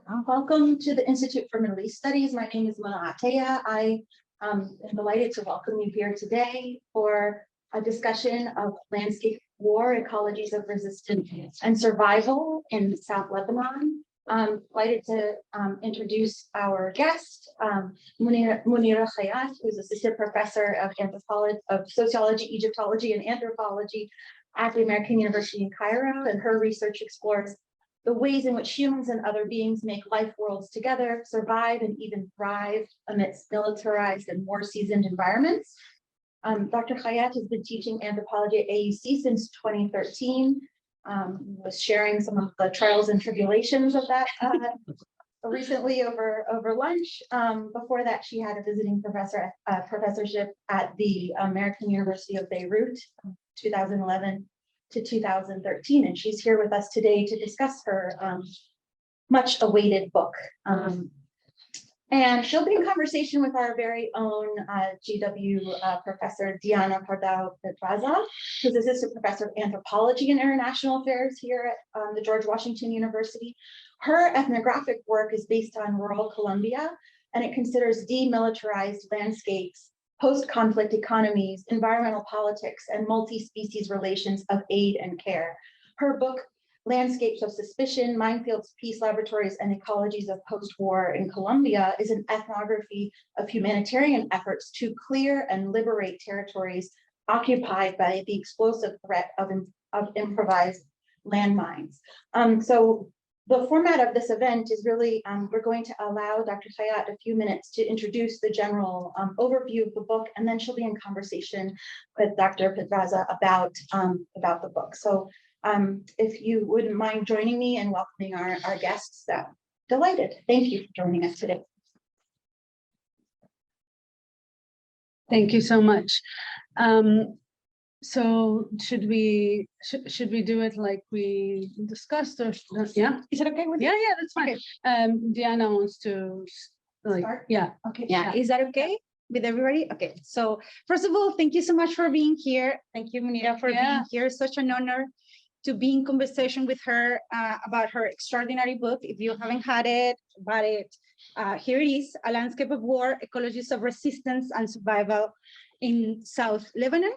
Welcome to the Institute for Middle East Studies. My name is Munira Khayyat. I am delighted to welcome you here today for a discussion of landscape war, ecologies of resistance and survival in South Lebanon. I'm delighted to introduce our guest, Munira Khayyat, who's assistant professor of sociology, Egyptology, and anthropology at the American University in Cairo, and her research explores the ways in which humans and other beings make life worlds together, survive, and even thrive amidst militarized and war-seasoned environments. Dr. Khayyat has been teaching anthropology at AUC since 2013, was sharing some of the trials and tribulations of that recently over lunch. Before that, she had a visiting professorship at the American University of Beirut, 2011 to 2013, and she's here with us today to discuss her much awaited book. And she'll be in conversation with our very own GW professor Diana Pardao-Pedraza, who's assistant professor of anthropology and international affairs here at the George Washington University. Her ethnographic work is based on rural Colombia, and it considers demilitarized landscapes, post-conflict economies, environmental politics, and multi-species relations of aid and care. Her book, Landscapes of Suspicion, Minefields, Peace Laboratories, and Ecologies of Post-War in Colombia, is an ethnography of humanitarian efforts to clear and liberate territories occupied by the explosive threat of improvised landmines. So the format of this event is really, we're going to allow Dr. Khayyat a few minutes to introduce the general overview of the book, and then she'll be in conversation with Dr. Pedraza about the book. So if you wouldn't mind joining me and welcoming our guests, delighted. Thank you for joining us today. Thank you so much. So should we do it like we discussed, or yeah? Is it okay with you? Yeah, that's fine. Okay. Diana wants to start? Yeah. Okay. Yeah. Is that okay with everybody? Okay. So first of all, thank you so much for being here. Thank you, Munira, for being here. Such an honor to be in conversation with her about her extraordinary book. If you haven't had it, here it is: A Landscape of War, Ecologies of Resistance and Survival in South Lebanon.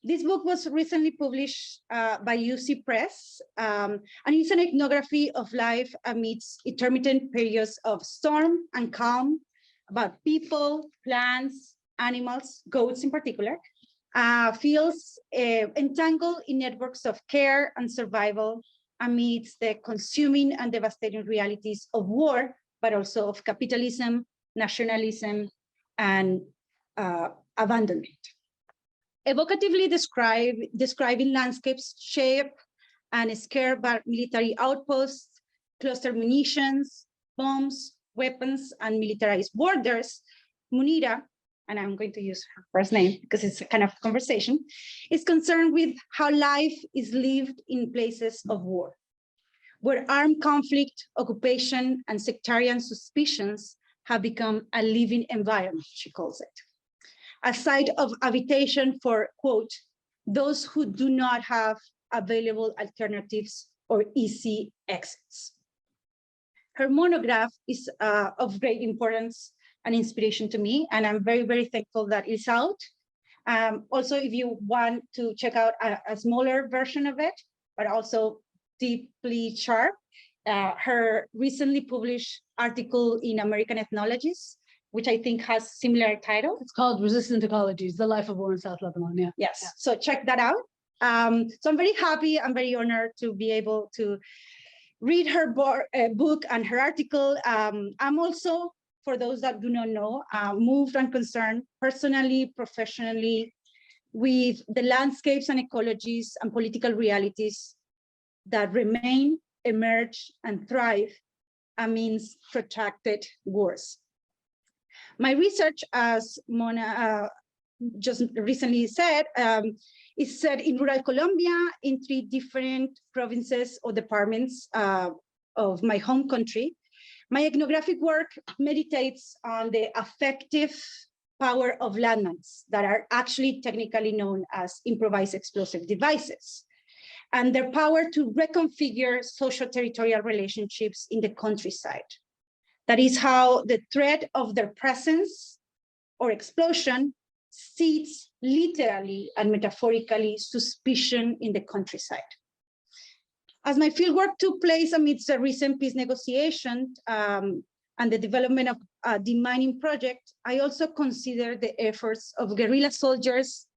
This book was recently published by UC Press, and it's an ethnography of life amidst intermittent periods of storm and calm, about people, plants, animals, goats in particular, feels entangled in networks of care and survival amidst the consuming and devastating realities of war, but also of capitalism, nationalism, and abandonment. Evocatively describing landscapes shaped and scared by military outposts, cluster munitions, bombs, weapons, and militarized borders, Munira, and I'm going to use her first name because it's a kind of conversation, is concerned with how life is lived in places of war, where armed conflict, occupation, and sectarian suspicions have become a living environment, she calls it. A site of habitation for, quote, those who do not have available alternatives or easy exits. Her monograph is of great importance and inspiration to me, and I'm very, very thankful that it's out. Also, if you want to check out a smaller version of it, but also deeply sharp, her recently published article in American Ecologies, which I think has similar title. It's called Resistant Ecologies, The Life of War in South Lebanon. Yeah. Yes. Yeah. So check that out. So I'm very happy, I'm very honored to be able to read her book and her article. I'm also, for those that do not know, moved and concerned personally, professionally, with the landscapes and ecologies and political realities that remain, emerge, and thrive amidst protracted wars. My research, as Mona just recently said, is set in rural Colombia in 3 different provinces or departments of my home country. My ethnographic work meditates on the affective power of landmines that are actually technically known as improvised explosive devices. and their power to reconfigure social territorial relationships in the countryside. That is how the threat of their presence or explosion seeds literally and metaphorically suspicion in the countryside. As my fieldwork took place amidst a recent peace negotiation and the development of a demining project, I also considered the efforts of guerrilla soldiers,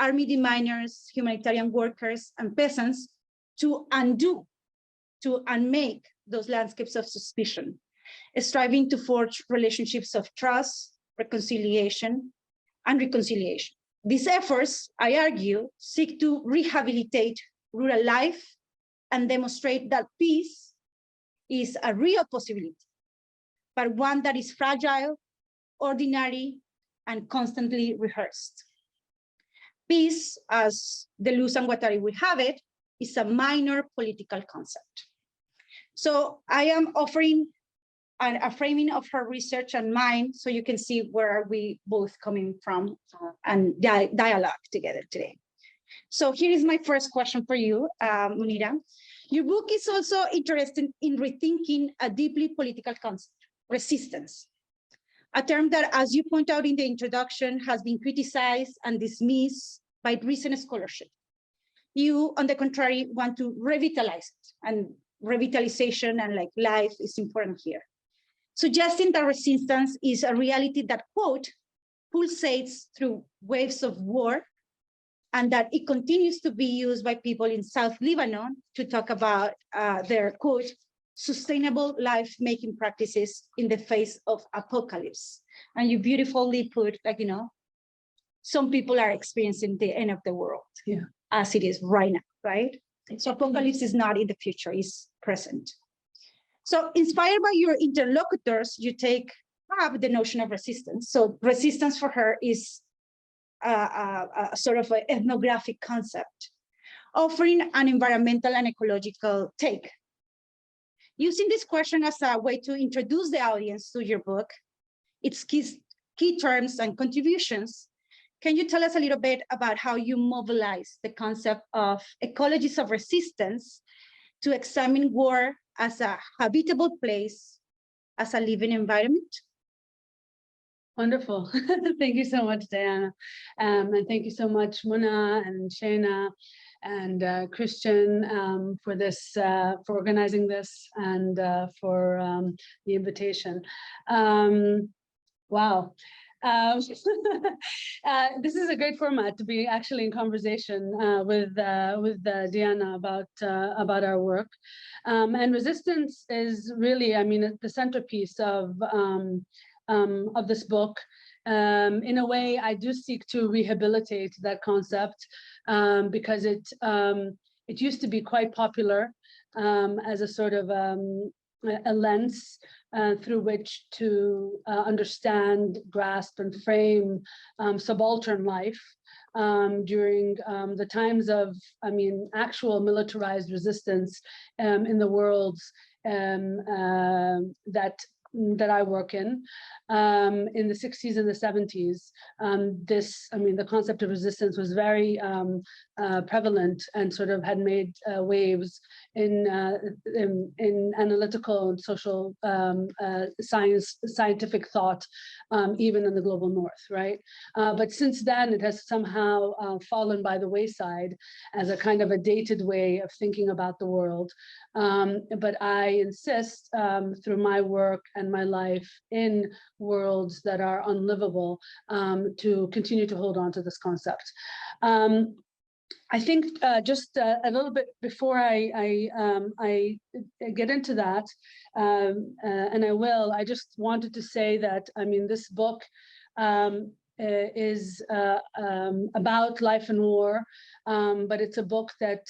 army deminers, humanitarian workers, and peasants to unmake those landscapes of suspicion, striving to forge relationships of trust, reconciliation, and reconciliation. These efforts, I argue, seek to rehabilitate rural life and demonstrate that peace is a real possibility, but one that is fragile, ordinary, and constantly rehearsed. Peace, as Deleuze and Guattari would have it, is a minor political concept. So I am offering a framing of her research and mine, so you can see where are we both coming from and dialogue together today. So here is my first question for you, Munira. Your book is also interested in rethinking a deeply political concept, resistance, a term that, as you point out in the introduction, has been criticized and dismissed by recent scholarship. You, on the contrary, want to revitalize it, and revitalization and like life is important here, suggesting that resistance is a reality that, quote, pulsates through waves of war, and that it continues to be used by people in South Lebanon to talk about their, quote, sustainable life-making practices in the face of apocalypse. And you beautifully put, like, you know, some people are experiencing the end of the world, yeah, as it is right now, right? So apocalypse is not in the future, it's present. So inspired by your interlocutors, you take up the notion of resistance. So resistance for her is a sort of an ethnographic concept, offering an environmental and ecological take. Using this question as a way to introduce the audience to your book, its key terms and contributions, can you tell us a little bit about how you mobilize the concept of ecologies of resistance to examine war as a habitable place, as a living environment? Wonderful. Thank you so much, Diana. And thank you so much, Muna and Shana and Christian for this, for organizing this and for the invitation. Wow. This is a great format to be actually in conversation with Diana about our work. And resistance is really, I mean, the centerpiece of this book. In a way, I do seek to rehabilitate that concept because it used to be quite popular as a sort of a lens through which to understand, grasp, and frame subaltern life during the times of, I mean, actual militarized resistance in the worlds that I work in the 60s and the 70s. The concept of resistance was very prevalent and sort of had made waves in analytical and social scientific thought, even in the global north, right? But since then, it has somehow fallen by the wayside as a kind of a dated way of thinking about the world. But I insist through my work and my life in worlds that are unlivable to continue to hold on to this concept. I think just a little bit before I get into that, and I just wanted to say that, I mean, this book is about life and war, but it's a book that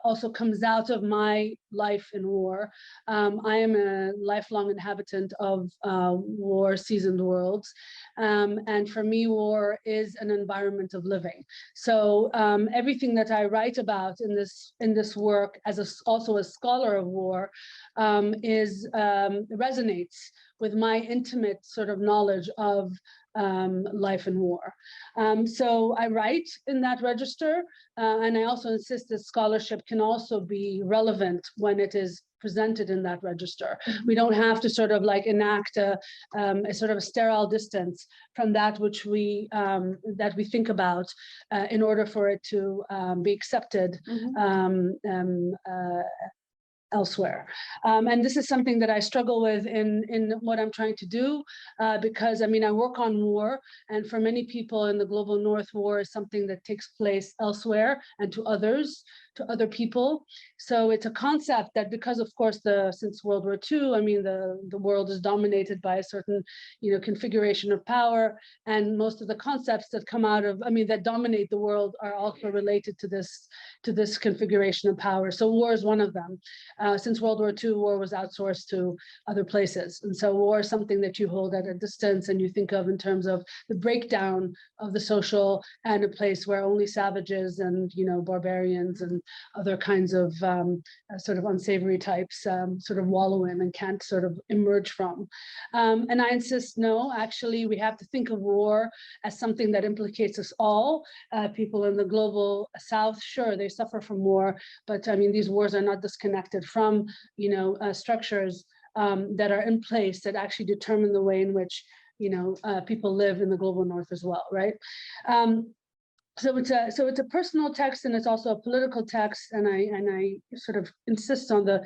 also comes out of my life in war. I am a lifelong inhabitant of war-seasoned worlds, and for me, war is an environment of living. So everything that I write about in this work, as also a scholar of war, resonates with my intimate sort of knowledge of life and war. So I write in that register, and I also insist that scholarship can also be relevant when it is presented in that register. We don't have to sort of like enact a sort of a sterile distance from that which we think about in order for it to be accepted elsewhere. And this is something that I struggle with in what I'm trying to do, because I mean, I work on war, and for many people in the global north, war is something that takes place elsewhere and to others, to other people. So it's a concept that, because of course, since World War II, I mean, the world is dominated by a certain, configuration of power, and most of the concepts that come out of, I mean, that dominate the world are also related to this configuration of power. So war is one of them. Since World War II, war was outsourced to other places. And so war is something that you hold at a distance and you think of in terms of the breakdown of the social, and a place where only savages and, barbarians and other kinds of sort of unsavory types sort of wallow in and can't sort of emerge from. And I insist, no, actually, we have to think of war as something that implicates us all. People in the global south, sure, they suffer from war, but I mean, these wars are not disconnected from, structures that are in place that actually determine the way in which, people live in the global north as well, right? So it's a personal text, and it's also a political text, and I sort of insist on the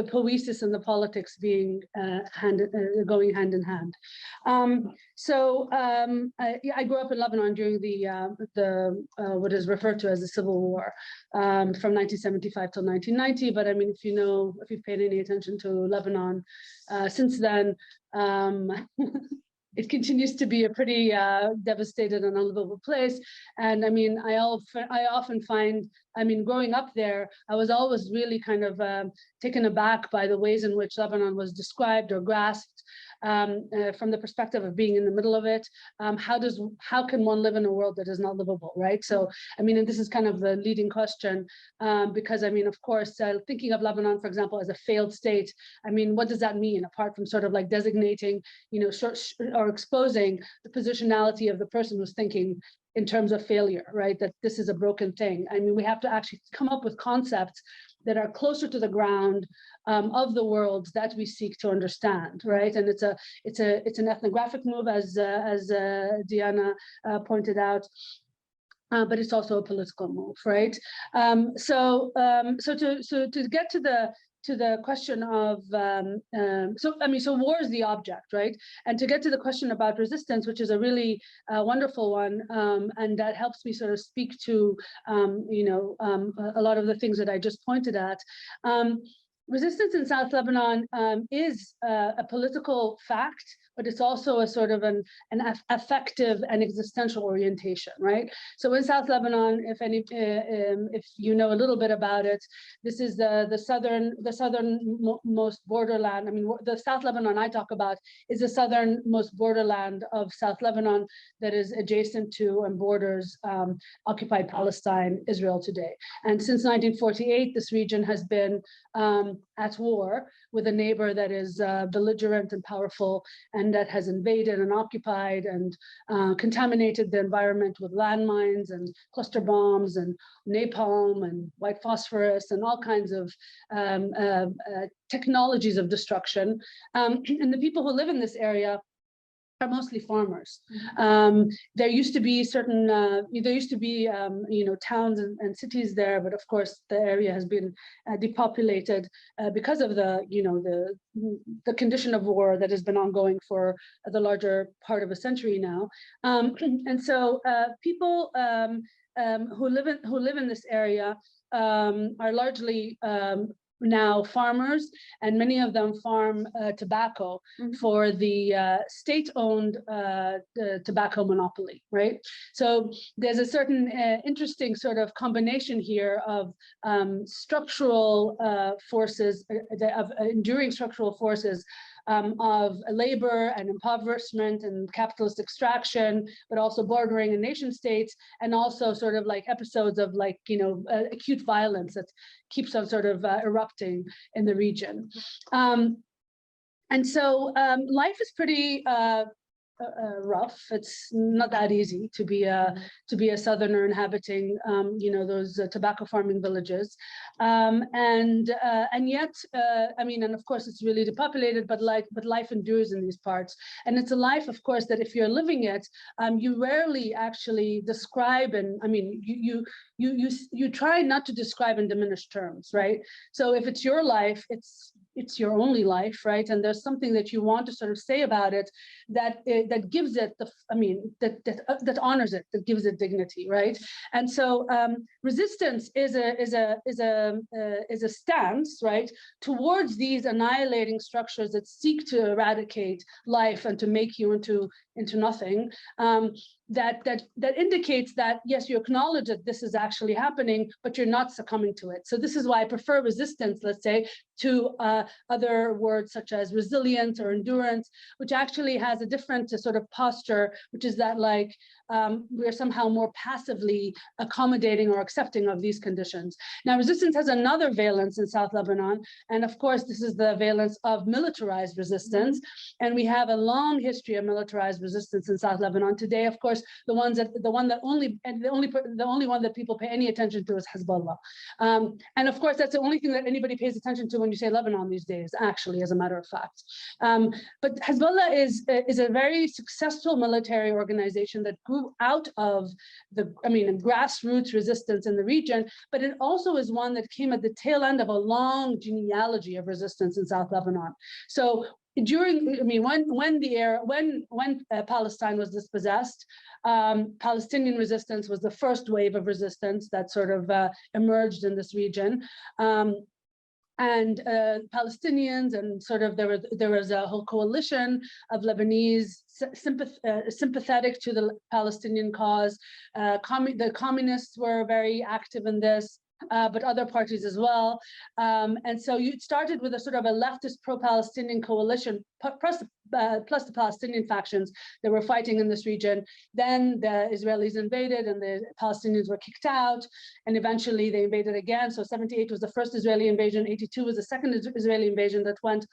poesis and the politics being going hand in hand. I grew up in Lebanon during the what is referred to as the Civil War, from 1975 till 1990. But I mean, if you've paid any attention to Lebanon since then, it continues to be a pretty devastated and unlivable place. And I mean, I often find, I mean, growing up there, I was always really kind of taken aback by the ways in which Lebanon was described or grasped from the perspective of being in the middle of it. How can one live in a world that is not livable, right? So, I mean, and this is kind of the leading question, because I mean, of course, thinking of Lebanon, for example, as a failed state, I mean, what does that mean, apart from sort of like designating, or exposing the positionality of the person who's thinking in terms of failure, right? That this is a broken thing. I mean, we have to actually come up with concepts that are closer to the ground of the world that we seek to understand, right? And it's an ethnographic move, as Diana pointed out. But it's also a political move, right? So to get to the question of, so war is the object, right? And to get to the question about resistance, which is a really wonderful one, and that helps me sort of speak to, a lot of the things that I just pointed at. Resistance in South Lebanon is a political fact, but it's also a sort of an affective and existential orientation, right? So in South Lebanon, if you know a little bit about it, this is the southernmost borderland. I mean, the South Lebanon I talk about is the southernmost borderland of South Lebanon that is adjacent to and borders occupied Palestine, Israel today. And since 1948, this region has been at war with a neighbor that is belligerent and powerful, and that has invaded and occupied and contaminated the environment with landmines and cluster bombs and napalm and white phosphorus and all kinds of technologies of destruction. And the people who live in this area are mostly farmers. There used to be towns and cities there, but of course the area has been depopulated because of the condition of war that has been ongoing for the larger part of a century now. And so people who live in this area are largely now farmers, and many of them farm tobacco for the state-owned tobacco monopoly, right? So there's a certain interesting sort of combination here of structural forces, of enduring structural forces of labor and impoverishment and capitalist extraction, but also bordering in nation states, and also sort of like episodes of like, acute violence that keeps on sort of erupting in the region. And so life is pretty rough. It's not that easy to be a southerner inhabiting those tobacco farming villages, and yet I mean, and of course it's really depopulated, but life endures in these parts, and it's a life, of course, that if you're living it, you rarely actually describe, and I mean you try not to describe in diminished terms, right? So if it's your life, it's your only life, right? And there's something that you want to sort of say about it that gives it that honors it, that gives it dignity, right? And so resistance is a stance, right, towards these annihilating structures that seek to eradicate life and to make you into nothing. That indicates that, yes, you acknowledge that this is actually happening, but you're not succumbing to it. So this is why I prefer resistance, let's say, to other words such as resilience or endurance, which actually has a different sort of posture, which is that like we're somehow more passively accommodating or accepting of these conditions. Now, resistance has another valence in South Lebanon, and of course, this is the valence of militarized resistance, and we have a long history of militarized resistance in South Lebanon. Today, of course, the only one that people pay any attention to is Hezbollah, and of course, that's the only thing that anybody pays attention to when you say Lebanon these days, actually, as a matter of fact. But Hezbollah is a very successful military organization that grew out of grassroots resistance in the region, but it also is one that came at the tail end of a long genealogy of resistance in South Lebanon. So when Palestine was dispossessed, Palestinian resistance was the first wave of resistance that sort of emerged in this region. And Palestinians, and sort of there was a whole coalition of Lebanese sympathetic to the Palestinian cause. The communists were very active in this, but other parties as well. And so you started with a sort of a leftist pro-Palestinian coalition, plus the Palestinian factions that were fighting in this region. Then the Israelis invaded and the Palestinians were kicked out, and eventually they invaded again. So 78 was the first Israeli invasion, 82 was the second Israeli invasion that went.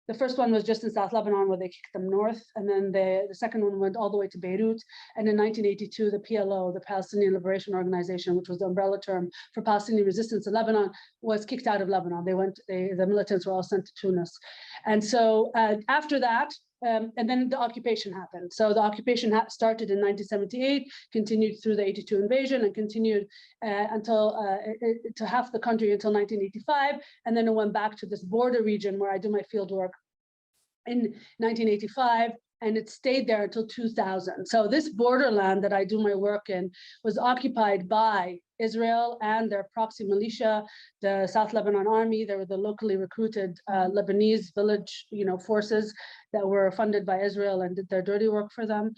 The first one was just in South Lebanon where they kicked them north, and then the second one went all the way to Beirut. And in 1982, the PLO, the Palestinian Liberation Organization, which was the umbrella term for Palestinian resistance in Lebanon, was kicked out of Lebanon. The militants were all sent to Tunis. And so after that, and then the occupation happened. So the occupation started in 1978, continued through the 82 invasion, and continued until to half the country until 1985, and then it went back to this border region where I do my field work in 1985, and it stayed there until 2000. So this borderland that I do my work in was occupied by Israel and their proxy militia, the South Lebanon Army. There were the locally recruited Lebanese village, forces that were funded by Israel and did their dirty work for them.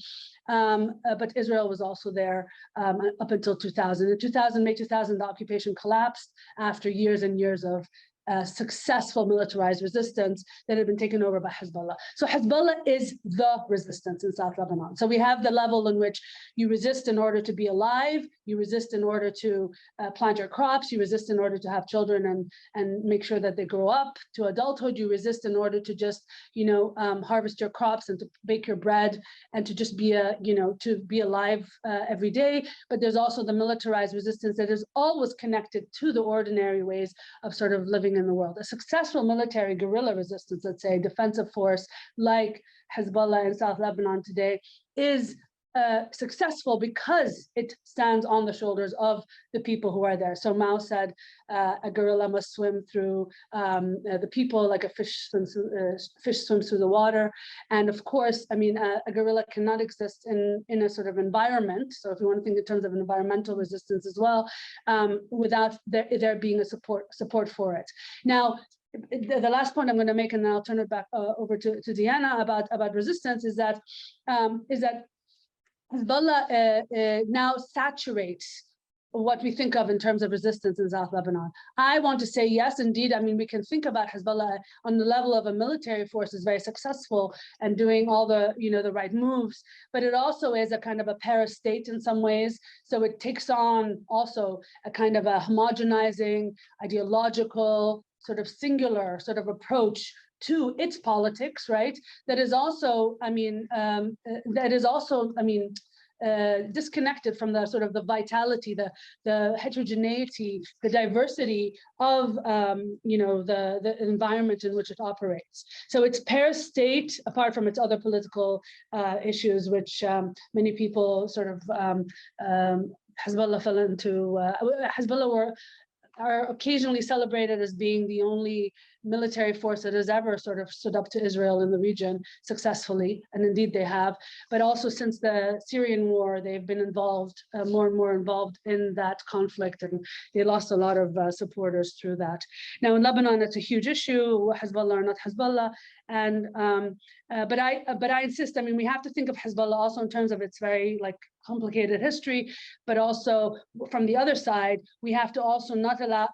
But Israel was also there up until 2000. In May 2000, the occupation collapsed after years and years of successful militarized resistance that had been taken over by Hezbollah. So Hezbollah is the resistance in South Lebanon. So we have the level in which you resist in order to be alive, you resist in order to plant your crops, you resist in order to have children and make sure that they grow up to adulthood, you resist in order to just, harvest your crops and to bake your bread and to just be to be alive every day. But there's also the militarized resistance that is always connected to the ordinary ways of sort of living in the world. A successful military guerrilla resistance, let's say, defensive force like Hezbollah in South Lebanon today is successful because it stands on the shoulders of the people who are there. So Mao said a guerrilla must swim through the people like a fish swims through the water. And of course, a guerrilla cannot exist in a sort of environment. So if you want to think in terms of environmental resistance as well, without there being a support for it. Now, the last point I'm going to make, and then I'll turn it back over to Diana about resistance, is that Hezbollah now saturates what we think of in terms of resistance in South Lebanon. I want to say yes, indeed. We can think about Hezbollah on the level of a military force is very successful and doing all the, the right moves, but it also is a kind of a para-state in some ways. So it takes on also a kind of a homogenizing, ideological, sort of singular sort of approach to its politics, right? That is also, disconnected from the sort of the vitality, the heterogeneity, the diversity of the environment in which it operates. So it's per-state, apart from its other political issues, which many people sort of Hezbollah fell into. Hezbollah are occasionally celebrated as being the only military force that has ever sort of stood up to Israel in the region successfully, and indeed they have. But also since the Syrian war, they've been involved, more and more involved in that conflict, and they lost a lot of supporters through that. Now in Lebanon, it's a huge issue, Hezbollah or not Hezbollah, and but I insist. I mean, we have to think of Hezbollah also in terms of its very complicated history, but also from the other side, we have to also not allow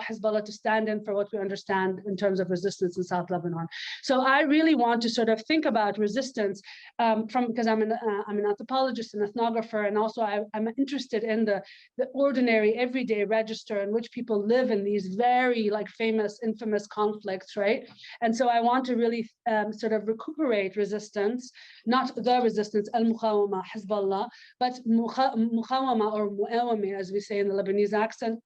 Hezbollah to stand in for what we understand in terms of resistance in South Lebanon. So I really want to sort of think about resistance because I'm an anthropologist and ethnographer, and also I'm interested in the ordinary everyday register in which people live in these very famous, infamous conflicts, right? And so I want to really sort of recuperate resistance, not the resistance, al-muqawama, Hezbollah, but muqawama or mu'awame, as we say in the Lebanese accent,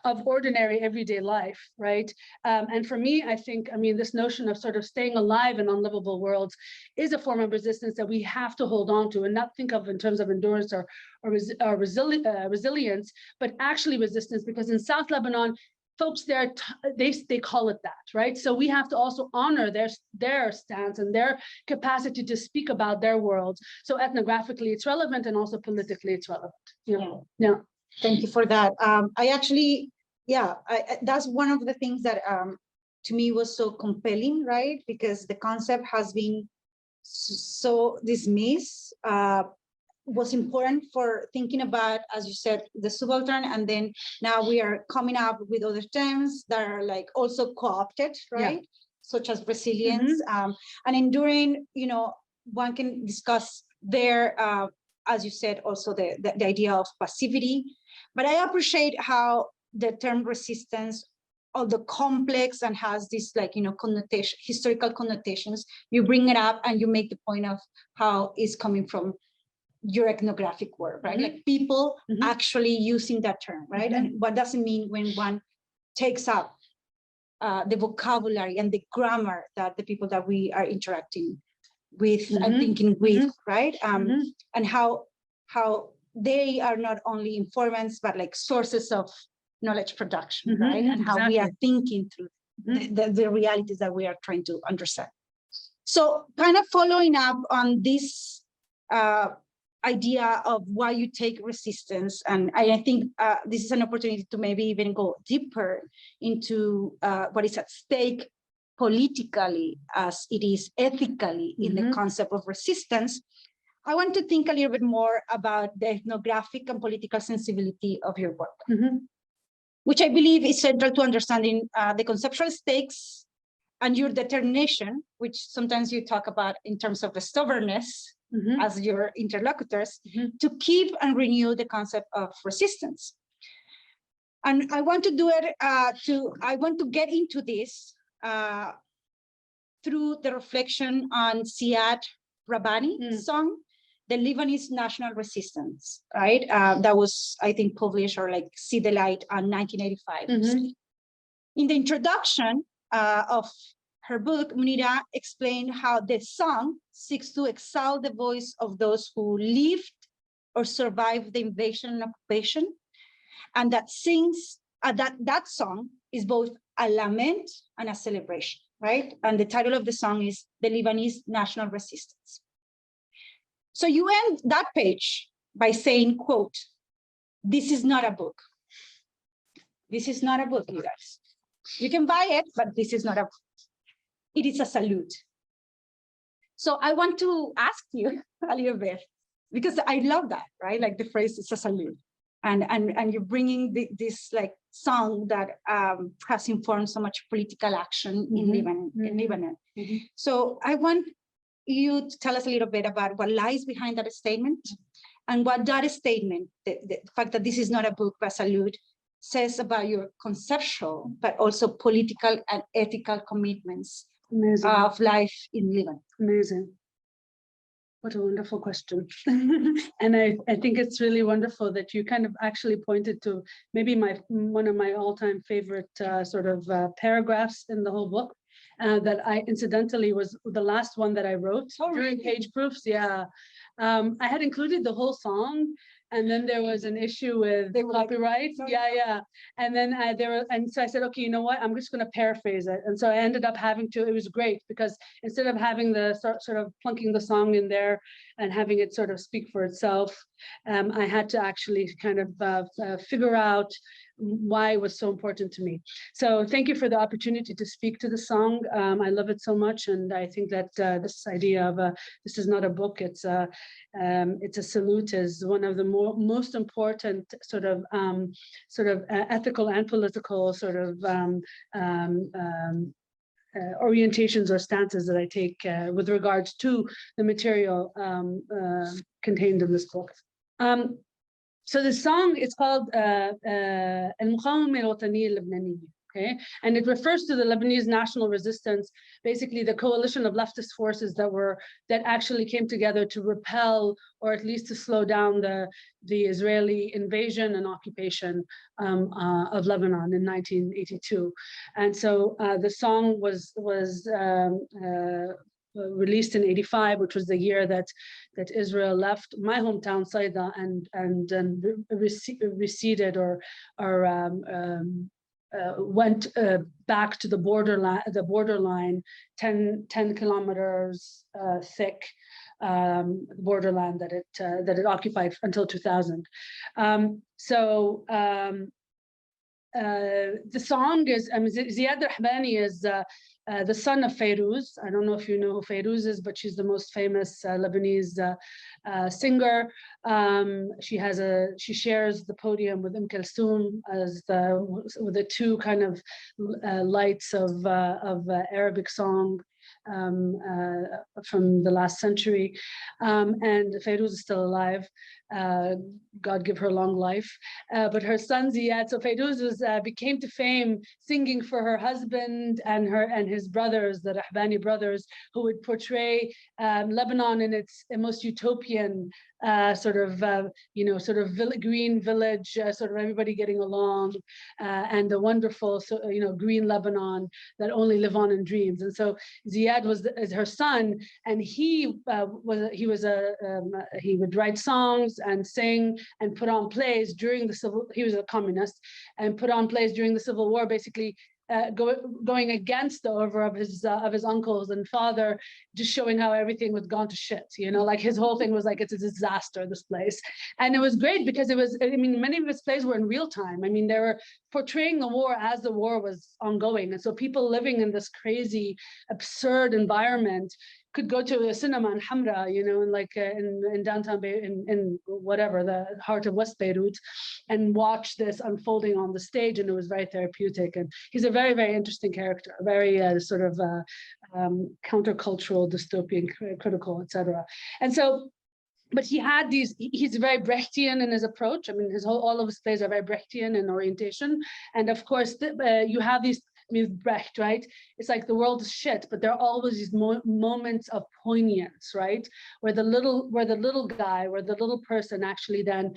of ordinary everyday life, right? And for me, I think, this notion of sort of staying alive in unlivable worlds is a form of resistance that we have to hold on to and not think of in terms of endurance or resilience, but actually resistance, because in South Lebanon, folks there, they call it that, right? So we have to also honor their stance and their capacity to speak about their worlds. So ethnographically, it's relevant, and also politically, it's relevant. Yeah. Thank you for that. That's one of the things that to me was so compelling, right? Because the concept has been so dismissed. Was important for thinking about, as you said, the subaltern, and then now we are coming up with other terms that are also co-opted, right? Yeah. Such as resilience, and enduring. One can discuss there, as you said, also the idea of passivity. But I appreciate how the term resistance, although complex and has this connotation, historical connotations, you bring it up and you make the point of how it's coming from your ethnographic work, right? People actually using that term, right? And what does it mean when one takes up the vocabulary and the grammar that the people that we are interacting with and thinking with, right? And how they are not only informants, but sources of knowledge production, right? And how we are thinking through the realities that we are trying to understand. So kind of following up on this idea of why you take resistance, and I think this is an opportunity to maybe even go deeper into what is at stake politically as it is ethically in the concept of resistance. I want to think a little bit more about the ethnographic and political sensibility of your work, which I believe is central to understanding the conceptual stakes and your determination, which sometimes you talk about in terms of the stubbornness as your interlocutors, to keep and renew the concept of resistance. And I want to do it, I want to get into this through the reflection on Ziad Rabbani's song, The Lebanese National Resistance, right? That was, I think, published or see the light in 1985. In the introduction of her book, Munira explained how the song seeks to exalt the voice of those who lived or survived the invasion and occupation, and that that song is both a lament and a celebration, right? And the title of the song is The Lebanese National Resistance. So you end that page by saying, quote, "This is not a book. This is not a book, you guys. You can buy it, but this is not a book. It is a salute." So I want to ask you a little bit, because I love that, right? The phrase "it's a salute," and you're bringing this song that has informed so much political action in Lebanon. So I want you to tell us a little bit about what lies behind that statement, and what that statement, the fact that this is not a book but a salute, says about your conceptual, but also political and ethical commitments Amazing. of life in Lebanon? Amazing. What a wonderful question. And I think it's really wonderful that you kind of actually pointed to maybe one of my all-time favorite paragraphs in the whole book. That I incidentally was the last one that I wrote during page proofs. Yeah. I had included the whole song, and then there was an issue with copyright. Yeah. And then so I said, okay, you know what? I'm just going to paraphrase it. And so I ended up having to. It was great because instead of having the sort of plunking the song in there and having it sort of speak for itself, I had to actually kind of figure out why it was so important to me. So thank you for the opportunity to speak to the song. I love it so much, and I think that this idea of this is not a book, it's a salute, is one of the most important sort of ethical and political sort of orientations or stances that I take with regards to the material contained in this book. So the song is called المقاومة الوطنية اللبنانية, okay? And it refers to the Lebanese national resistance, basically the coalition of leftist forces that actually came together to repel, or at least to slow down the Israeli invasion and occupation of Lebanon in 1982. And so the song was released in '85, which was the year that Israel left my hometown Saida and receded or went back to the borderline 10 kilometers thick borderland that it occupied until 2000. The song is, Ziad Rahbani is the son of Fairuz. I don't know if you know who Fairuz is, but she's the most famous Lebanese singer. She shares the podium with Kulthum as with the two kind of lights of Arabic song from the last century, and Fairuz is still alive. God give her long life. But her son Ziad, so Fairuz became to fame singing for her husband and his brothers, the Rahbani brothers, who would portray Lebanon in its most utopian green village, sort of everybody getting along, and the wonderful, green Lebanon that only live on in dreams. And so Ziad is her son, and he would write songs and sing and put on plays during he was a communist, and put on plays during the Civil War, basically going against the order of his uncles and father, just showing how everything was gone to shit. Like his whole thing was like, it's a disaster, this place. And it was great because many of his plays were in real time. They were portraying the war as the war was ongoing. And so people living in this crazy, absurd environment could go to a cinema in Hamra, in downtown Beirut, in whatever, the heart of West Beirut, and watch this unfolding on the stage, and it was very therapeutic. And he's a very, very interesting character, very countercultural, dystopian, critical, etc. And so, but he's very Brechtian in his approach. All of his plays are very Brechtian in orientation. And of course, you have these, Brecht, right? It's like the world is shit, but there are always these moments of poignance, right? Where the little guy, where the little person actually then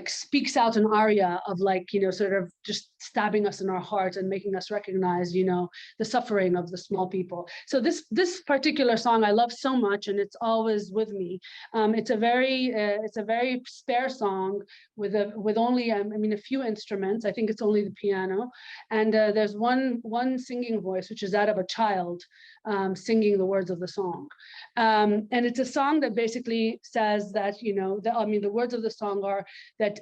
speaks out an aria of sort of just stabbing us in our heart and making us recognize, the suffering of the small people. So this particular song I love so much, and it's always with me. It's a very spare song with only a few instruments. I think it's only the piano, and there's one singing voice, which is that of a child singing the words of the song. And it's a song that basically says that, the words of the song are that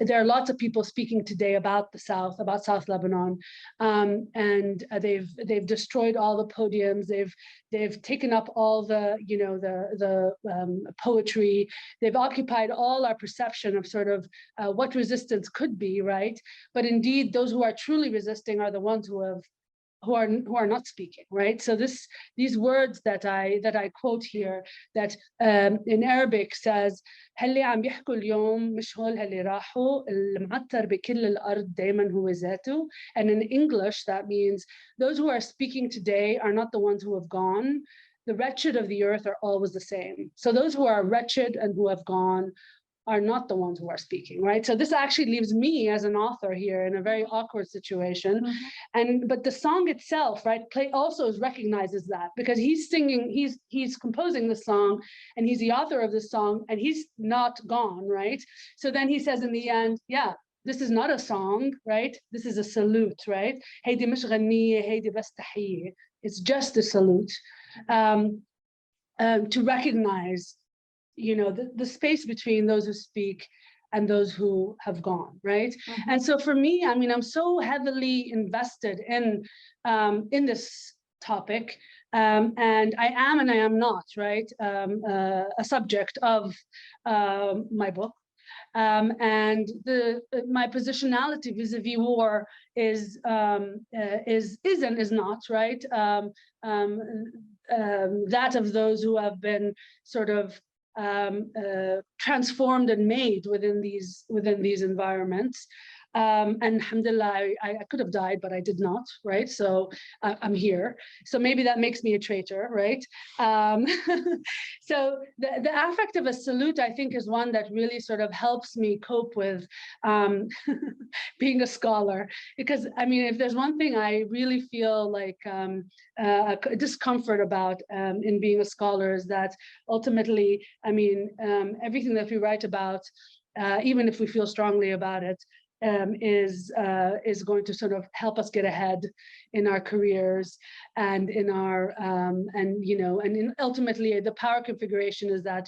there are lots of people speaking today about the South, about South Lebanon, and they've destroyed all the podiums. They've taken up all the poetry. They've occupied all our perception of sort of what resistance could be, right? But indeed, those who are truly resisting are the ones who have who are not speaking, right? So these words that I quote here, that in Arabic says هاللي عم يحكوا اليوم مش هول هاللي راحوا المعطر بكل الأرض دايما هو ذاته. And in English that means those who are speaking today are not the ones who have gone. The wretched of the earth are always the same. So those who are wretched and who have gone are not the ones who are speaking, right? So this actually leaves me as an author here in a very awkward situation. But the song itself, right, also recognizes that, because he's singing, he's composing the song, and he's the author of the song, and he's not gone, right? So then he says in the end, yeah, this is not a song, right? This is a salute, right? هيدي مش غنية، هيدي بس تحية. It's just a salute to recognize, you know, the space between those who speak and those who have gone, right? And so for me, I mean, I'm so heavily invested in this topic, and I am and I am not, right? A subject of my book. And my positionality vis-a-vis war is and is not, right? That of those who have been sort of transformed and made within these environments. And alhamdulillah, I could have died, but I did not, right? So I'm here. So maybe that makes me a traitor, right? So the affect of a salute, I think, is one that really sort of helps me cope with being a scholar. Because, I mean, if there's one thing I really feel like discomfort about in being a scholar, is that ultimately, I mean, everything that we write about, even if we feel strongly about it, is going to sort of help us get ahead in our careers and in our ultimately the power configuration is that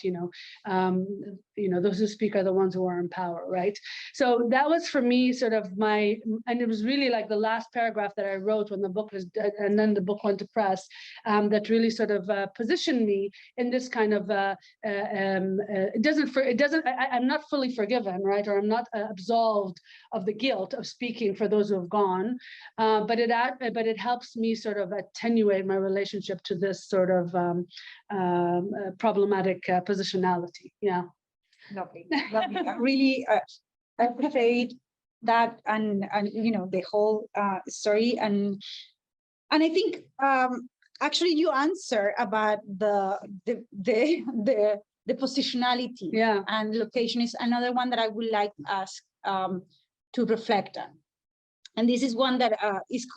those who speak are the ones who are in power, right? So that was for me sort of and it was really like the last paragraph that I wrote when the book was, and then the book went to press, that really sort of positioned me in this kind of I'm not fully forgiven, right? Or I'm not absolved of the guilt of speaking for those who have gone, but it helps me sort of attenuate my relationship to this sort of problematic positionality. Yeah. Lovely, lovely. I really appreciate that, and the whole story, and I think actually you answer about the positionality, yeah, and location is another one that I would like to ask to reflect on. And this is one that is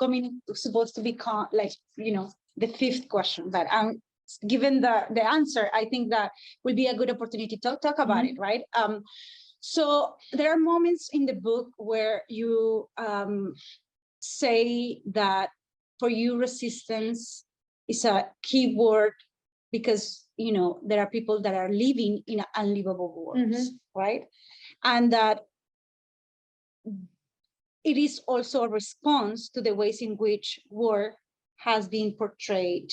supposed to become like, the fifth question, but given the answer, I think that will be a good opportunity to talk about it, right? So there are moments in the book where you say that for you, resistance is a key word because, there are people that are living in unlivable worlds, right? And that it is also a response to the ways in which war has been portrayed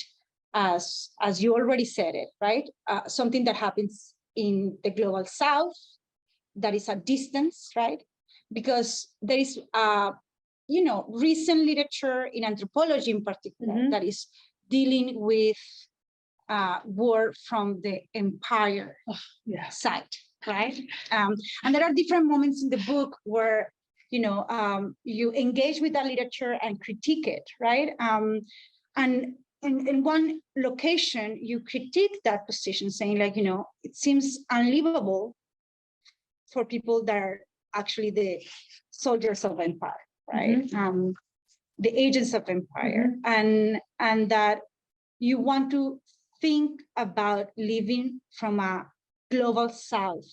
as you already said it, right? Something that happens in the global south, that is a distance, right? Because there is, recent literature in anthropology in particular that is dealing with war from the empire side, right? And there are different moments in the book where you engage with that literature and critique it, right? And in one location, you critique that position, saying like, it seems unlivable for people that are actually the soldiers of empire, right? The agents of empire, and that you want to think about living from a global south.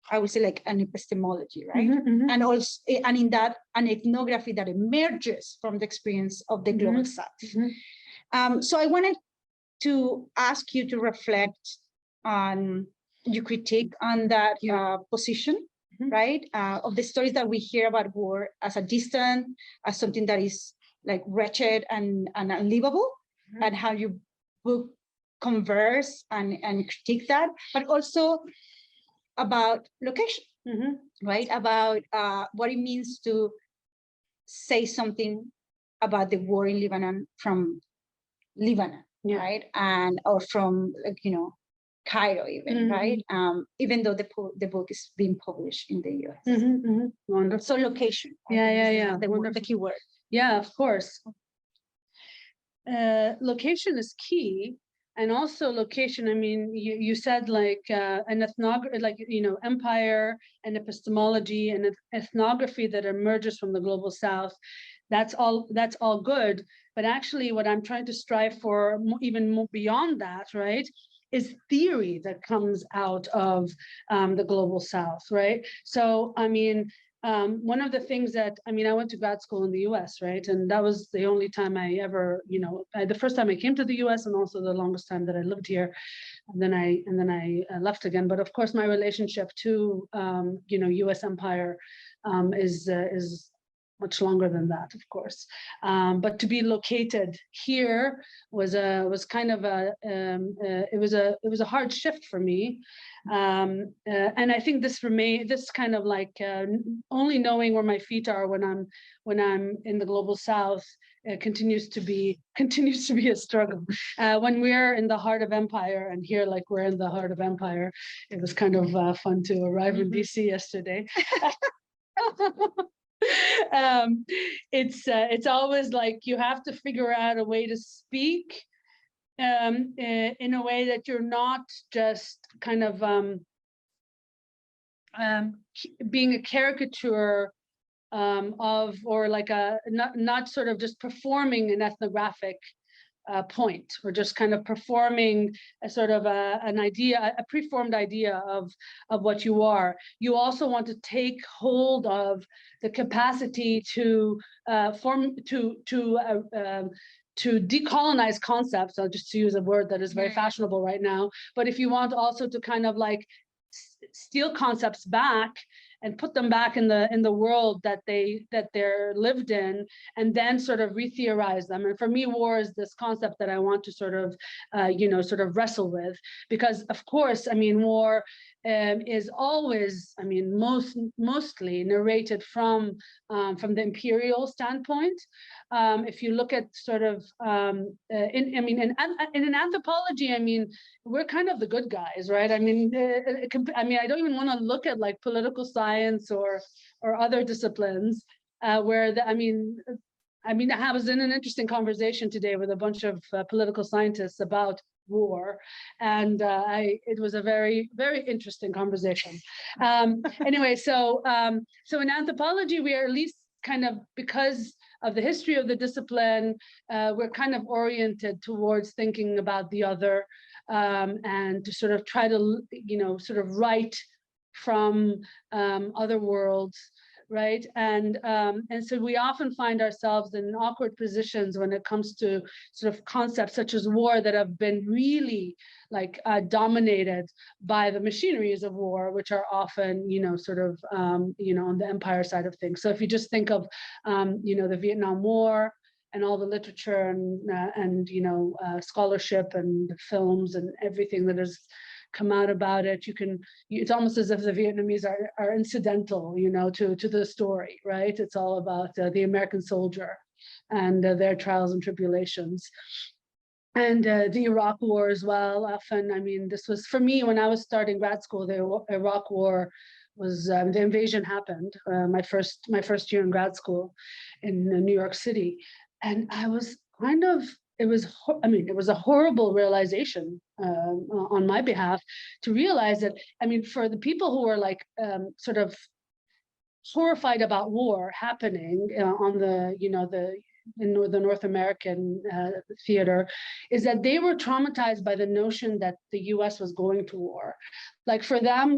I would say like an epistemology, right? And also, and in that, an ethnography that emerges from the experience of the global south. So I wanted to ask you to reflect on your critique on that position, right? Of the stories that we hear about war as a distant, as something that is like wretched and unlivable, and how you book converse and critique that, but also about location, right? About what it means to say something about the war in Lebanon from Lebanon, right? And or from Cairo even, right? Even though the book is being published in the US. Wonderful. So location. Yeah. The key word. Yeah, of course. Location is key. And also location, I mean, you said like an ethnography, like, empire and epistemology and ethnography that emerges from the global South. That's all good. But actually what I'm trying to strive for even more beyond that, right, is theory that comes out of the global South, right? So, I mean, one of the things that, I mean, I went to grad school in the US, right? And that was the only time I ever, the first time I came to the US and also the longest time that I lived here. And then I left again. But of course, my relationship to, US empire is much longer than that, of course. But to be located here was kind of it was a hard shift for me. And I think this kind of like only knowing where my feet are when I'm in the global South continues to be a struggle. When we're in the heart of empire, and here like we're in the heart of empire, it was kind of fun to arrive in DC yesterday. It's always like you have to figure out a way to speak in a way that you're not just kind of being a caricature of, or like not sort of just performing an ethnographic point, or just kind of performing a sort of an idea, a preformed idea of what you are. You also want to take hold of the capacity to decolonize concepts. I'll just use a word that is very fashionable right now. But if you want also to kind of like steal concepts back and put them back in the world that they're lived in, and then sort of re-theorize them. And for me, war is this concept that I want to sort of wrestle with, because of course, I mean, war is always, I mean, mostly narrated from the imperial standpoint. If you look at sort of, in an anthropology, I mean, we're kind of the good guys, right? I mean, I don't even want to look at like political science or other disciplines where I was in an interesting conversation today with a bunch of political scientists about war, and it was a very, very interesting conversation. Anyway, so in anthropology, we are at least kind of, because of the history of the discipline, we're kind of oriented towards thinking about the other, and to sort of try to, sort of write from other worlds, right? And so we often find ourselves in awkward positions when it comes to sort of concepts such as war that have been really like dominated by the machineries of war, which are often, sort of, on the empire side of things. So if you just think of, the Vietnam War, and all the literature and scholarship and films and everything that has come out about it, it's almost as if the Vietnamese are incidental, to the story, right? It's all about the American soldier and their trials and tribulations. And the Iraq War as well. Often, I mean, this was, for me, when I was starting grad school, the Iraq War was, the invasion happened, my first year in grad school in New York City. And I was kind of, it was a horrible realization on my behalf to realize that, I mean, for the people who were like sort of horrified about war happening on in the North American theater, is that they were traumatized by the notion that the US was going to war. Like for them,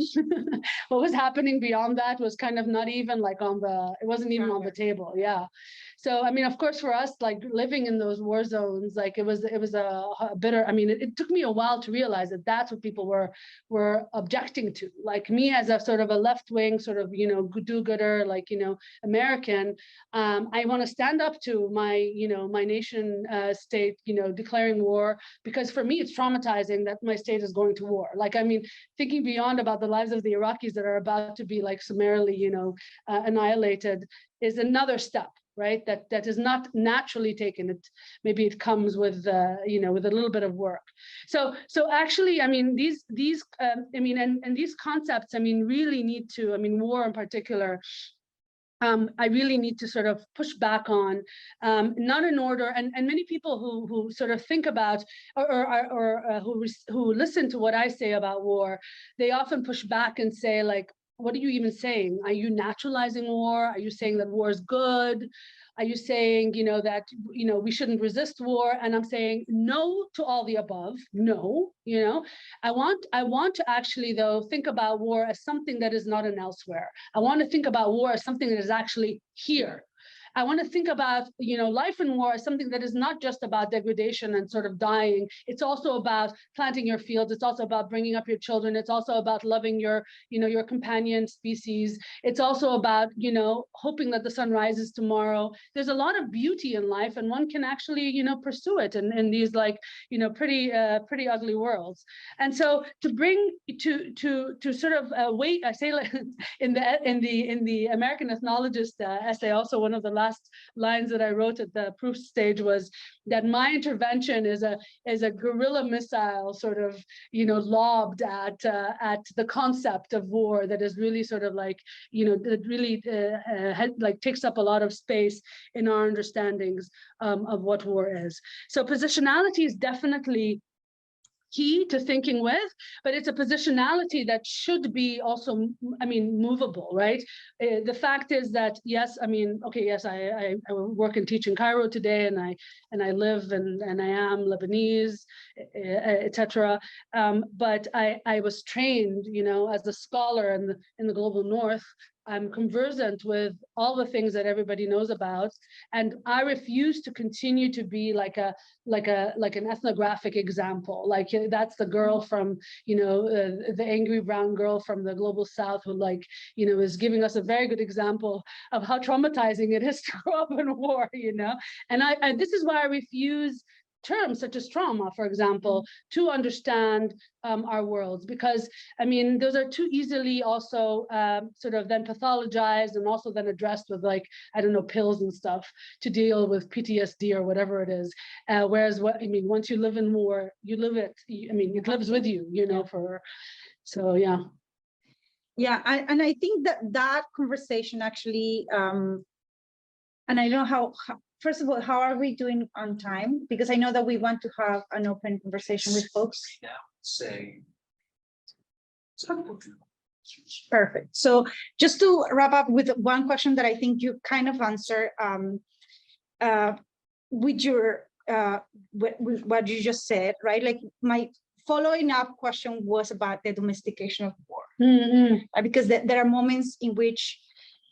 what was happening beyond that was kind of not even like it wasn't even on the table. Yeah. So, I mean, of course, for us, like living in those war zones, like it was a bitter, I mean, it took me a while to realize that that's what people were objecting to. Like me as a sort of a left-wing sort of, do-gooder, like, American, I want to stand up to my, my nation state, declaring war, because for me, it's traumatizing that my state is going to war. Like, I mean, thinking beyond about the lives of the Iraqis that are about to be like summarily, annihilated is another step. right? That is not naturally taken. Maybe it comes with with a little bit of work. So actually, I mean, these and these concepts, I mean, really need to, I mean, war in particular, I really need to sort of push back on, not in order, and many people who sort of think about or who listen to what I say about war, they often push back and say, like, what are you even saying? Are you naturalizing war? Are you saying that war is good? Are you saying, that, we shouldn't resist war? And I'm saying no to all the above. No, I want to actually, though, think about war as something that is not an elsewhere. I want to think about war as something that is actually here. I want to think about, life in war as something that is not just about degradation and sort of dying. It's also about planting your fields. It's also about bringing up your children. It's also about loving your companion species. It's also about, hoping that the sun rises tomorrow. There's a lot of beauty in life, and one can actually, pursue it in these, like, pretty ugly worlds. And so to bring to sort of wait, I say, like, in the American Ethnologist essay, also one of the last lines that I wrote at the proof stage was that my intervention is a guerrilla missile, sort of, lobbed at the concept of war that is really sort of like, that really takes up a lot of space in our understandings of what war is. So positionality is definitely key to thinking with, but it's a positionality that should be also, I mean, movable, right? The fact is that, yes, I mean, okay, yes, I work and teach in Cairo today, and I live and I am Lebanese, etc. But I was trained, as a scholar in the global North. I'm conversant with all the things that everybody knows about, and I refuse to continue to be like an ethnographic example. Like, that's the girl from, the angry brown girl from the global South who, like, is giving us a very good example of how traumatizing it is to grow up in war. And this is why I refuse terms such as trauma, for example, to understand our worlds, because, I mean, those are too easily also sort of then pathologized and also then addressed with, like, I don't know, pills and stuff to deal with PTSD or whatever it is. Whereas, once you live in war, you live it. I mean, it lives with you, so yeah. Yeah, and I think that conversation actually, and I know how. First of all, how are we doing on time? Because I know that we want to have an open conversation with folks. Yeah, say. Perfect. So just to wrap up with one question that I think you kind of answered with your with what you just said, right? Like, my following up question was about the domestication of war, because there are moments in which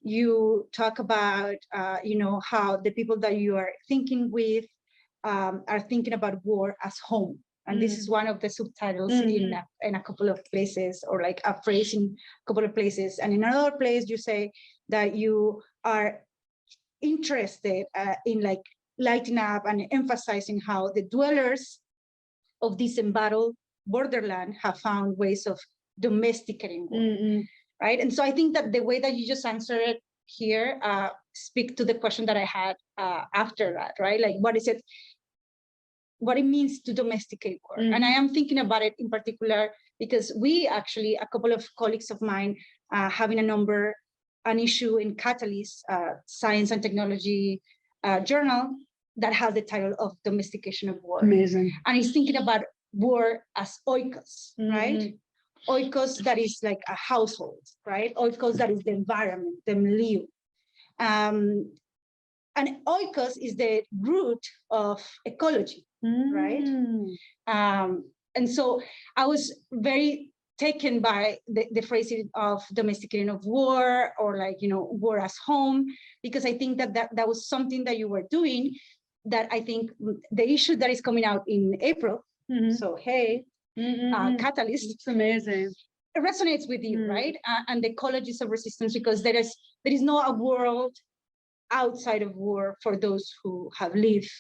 you talk about, how the people that you are thinking with are thinking about war as home. And this is one of the subtitles in a couple of places, or like a phrase in a couple of places. And in another place, you say that you are interested in, like, lighting up and emphasizing how the dwellers of this embattled borderland have found ways of domesticating war. Right. And so I think that the way that you just answered it here speak to the question that I had after that, right? Like, what it means to domesticate war. And I am thinking about it in particular because we actually, a couple of colleagues of mine, having an issue in Catalyst, Science and Technology journal that has the title of Domestication of War. Amazing. And he's thinking about war as oikos, right? Oikos, that is like a household, right? Oikos, that is the environment, the milieu. And oikos is the root of ecology, right? And so I was very taken by the phrasing of domesticating of war, or, like, war as home, because I think that was something that you were doing, that I think the issue that is coming out in April, so hey, Catalyst. It's amazing. It resonates with you, right? And the ecologies of resistance, because there is not a world outside of war for those who have lived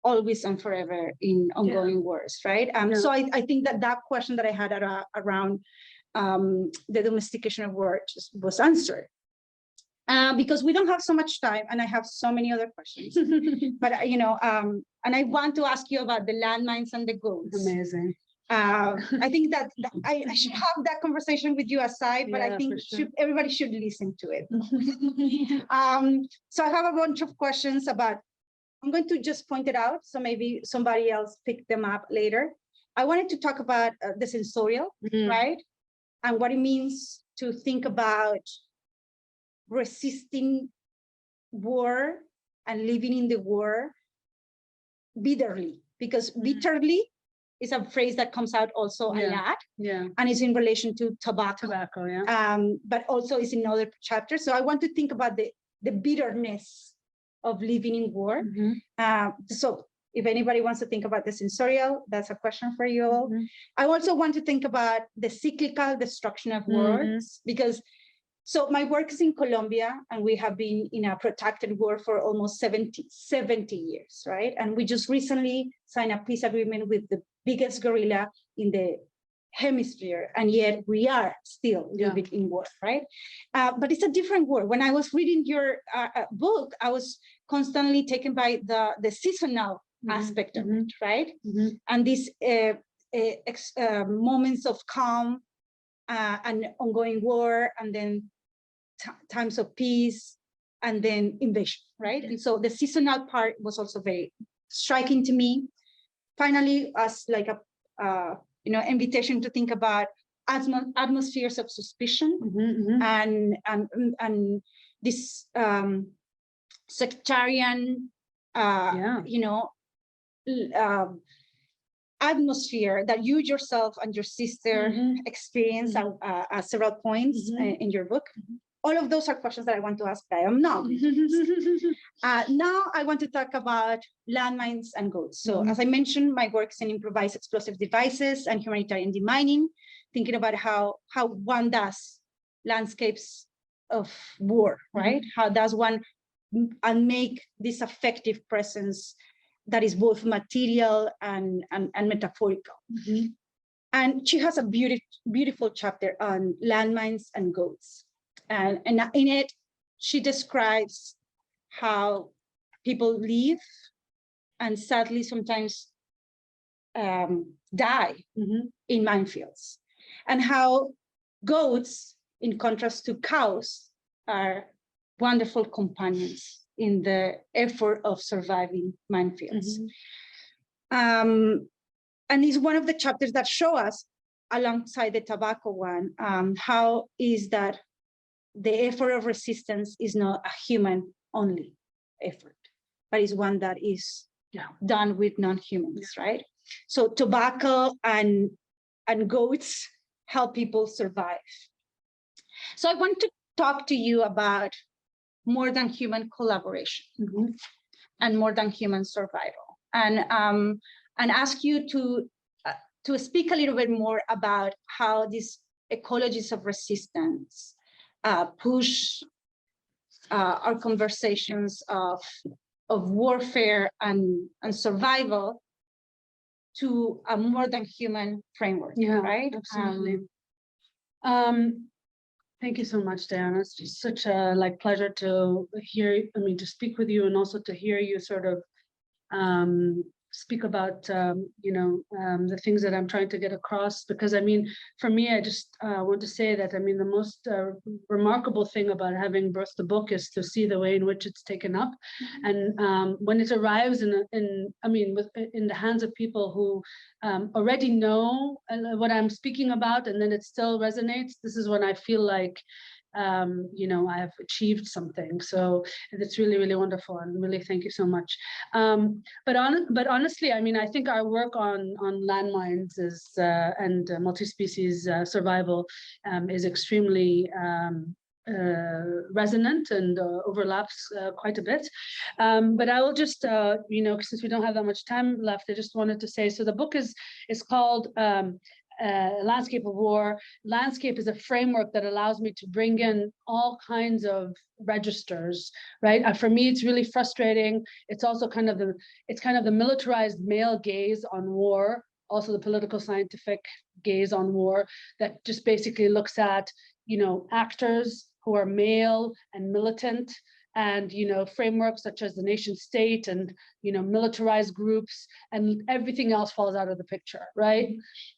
always and forever in ongoing wars, right? So I think that question that I had around the domestication of war just was answered. because we don't have so much time, and I have so many other questions. But and I want to ask you about the landmines and the goats. Amazing. I think that I should have that conversation with you aside, but I think everybody should listen to it. So I have a bunch of questions about. I'm going to just point it out, so maybe somebody else pick them up later. I wanted to talk about the sensorial, right? And what it means to think about resisting war and living in the war bitterly, because bitterly is a phrase that comes out also a lot, and it's in relation to tobacco. But also is in other chapters. So I want to think about the bitterness of living in war. So if anybody wants to think about the sensorial, that's a question for you all. I also want to think about the cyclical destruction of wars, because so my work is in Colombia, and we have been in a protracted war for almost 70 years, right? And we just recently signed a peace agreement with the biggest guerrilla in the hemisphere, and yet we are still living in war, right? But it's a different war. When I was reading your book, I was constantly taken by the seasonal aspect of it, right? And these moments of calm and ongoing war, and then times of peace, and then invasion, right? And so the seasonal part was also very striking to me. Finally, as like a invitation to think about atmospheres of suspicion and this sectarian atmosphere that you yourself and your sister experience at several points in your book. All of those are questions that I want to ask, but I am not. Now I want to talk about landmines and goats. So as I mentioned, my work is in improvised explosive devices and humanitarian demining, thinking about how one does landscapes of war, right? How does one make this effective presence that is both material and metaphorical. And she has a beautiful chapter on landmines and goats. And in it, she describes how people live and sadly sometimes die in minefields, and how goats, in contrast to cows, are wonderful companions in the effort of surviving minefields. And it's one of the chapters that show us, alongside the tobacco one, how is that the effort of resistance is not a human only effort, but is one that is done with non-humans, right? So tobacco and goats help people survive. So I want to talk to you about more than human collaboration and more than human survival, and ask you to speak a little bit more about how these ecologies of resistance push our conversations of warfare and survival to a more than human framework, right? Absolutely. Thank you so much, Diana. It's just such a pleasure to hear, to speak with you, and also to hear you sort of speak about, the things that I'm trying to get across. Because for me, I just want to say that, the most remarkable thing about having birthed the book is to see the way in which it's taken up. And when it arrives in the hands of people who already know what I'm speaking about, and then it still resonates, this is when I feel like I have achieved something. So it's really, really wonderful, and really thank you so much. But honestly, I think our work on landmines is and multi-species survival is extremely resonant and overlaps quite a bit. But I will just, since we don't have that much time left, I just wanted to say, so the book is called Landscape of War. Landscape is a framework that allows me to bring in all kinds of registers, right? For me, it's really frustrating. It's also kind of the militarized male gaze on war, also the political scientific gaze on war, that just basically looks at, actors who are male and militant, and frameworks such as the nation state and militarized groups, and everything else falls out of the picture, right?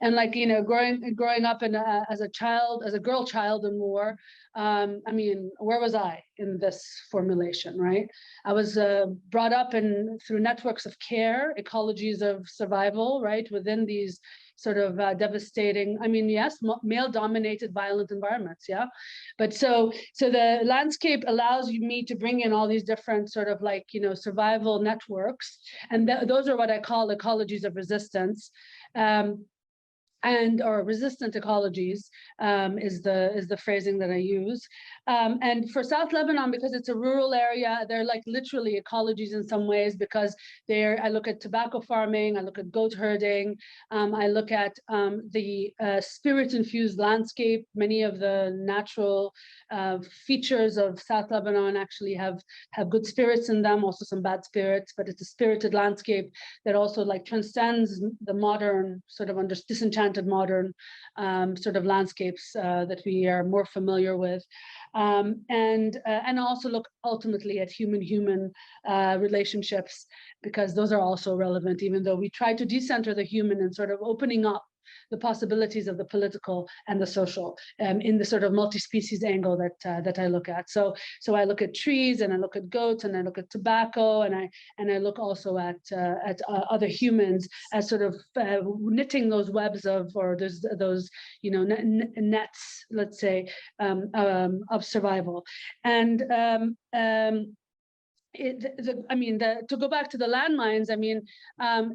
And like growing up as a girl child in war, I mean, where was I in this formulation, right? I was brought up through networks of care, ecologies of survival, right, within these sort of devastating, I mean, yes, male-dominated violent environments, yeah. But so the landscape allows me to bring in all these different sort of like, survival networks. And those are what I call ecologies of resistance. Or resistant ecologies is the phrasing that I use. And for South Lebanon, because it's a rural area, they're like literally ecologies in some ways, because I look at tobacco farming, I look at goat herding, I look at the spirit-infused landscape. Many of the natural features of South Lebanon actually have good spirits in them, also some bad spirits, but it's a spirited landscape that also like transcends the modern sort of disenchanted modern sort of landscapes that we are more familiar with, and also look ultimately at human-human relationships, because those are also relevant, even though we try to decenter the human and sort of opening up the possibilities of the political and the social in the sort of multi-species angle that I look at. So I look at trees, and I look at goats, and I look at tobacco, and I look also at other humans as sort of knitting those webs or those nets, let's say, of survival. And to go back to the landmines, I mean,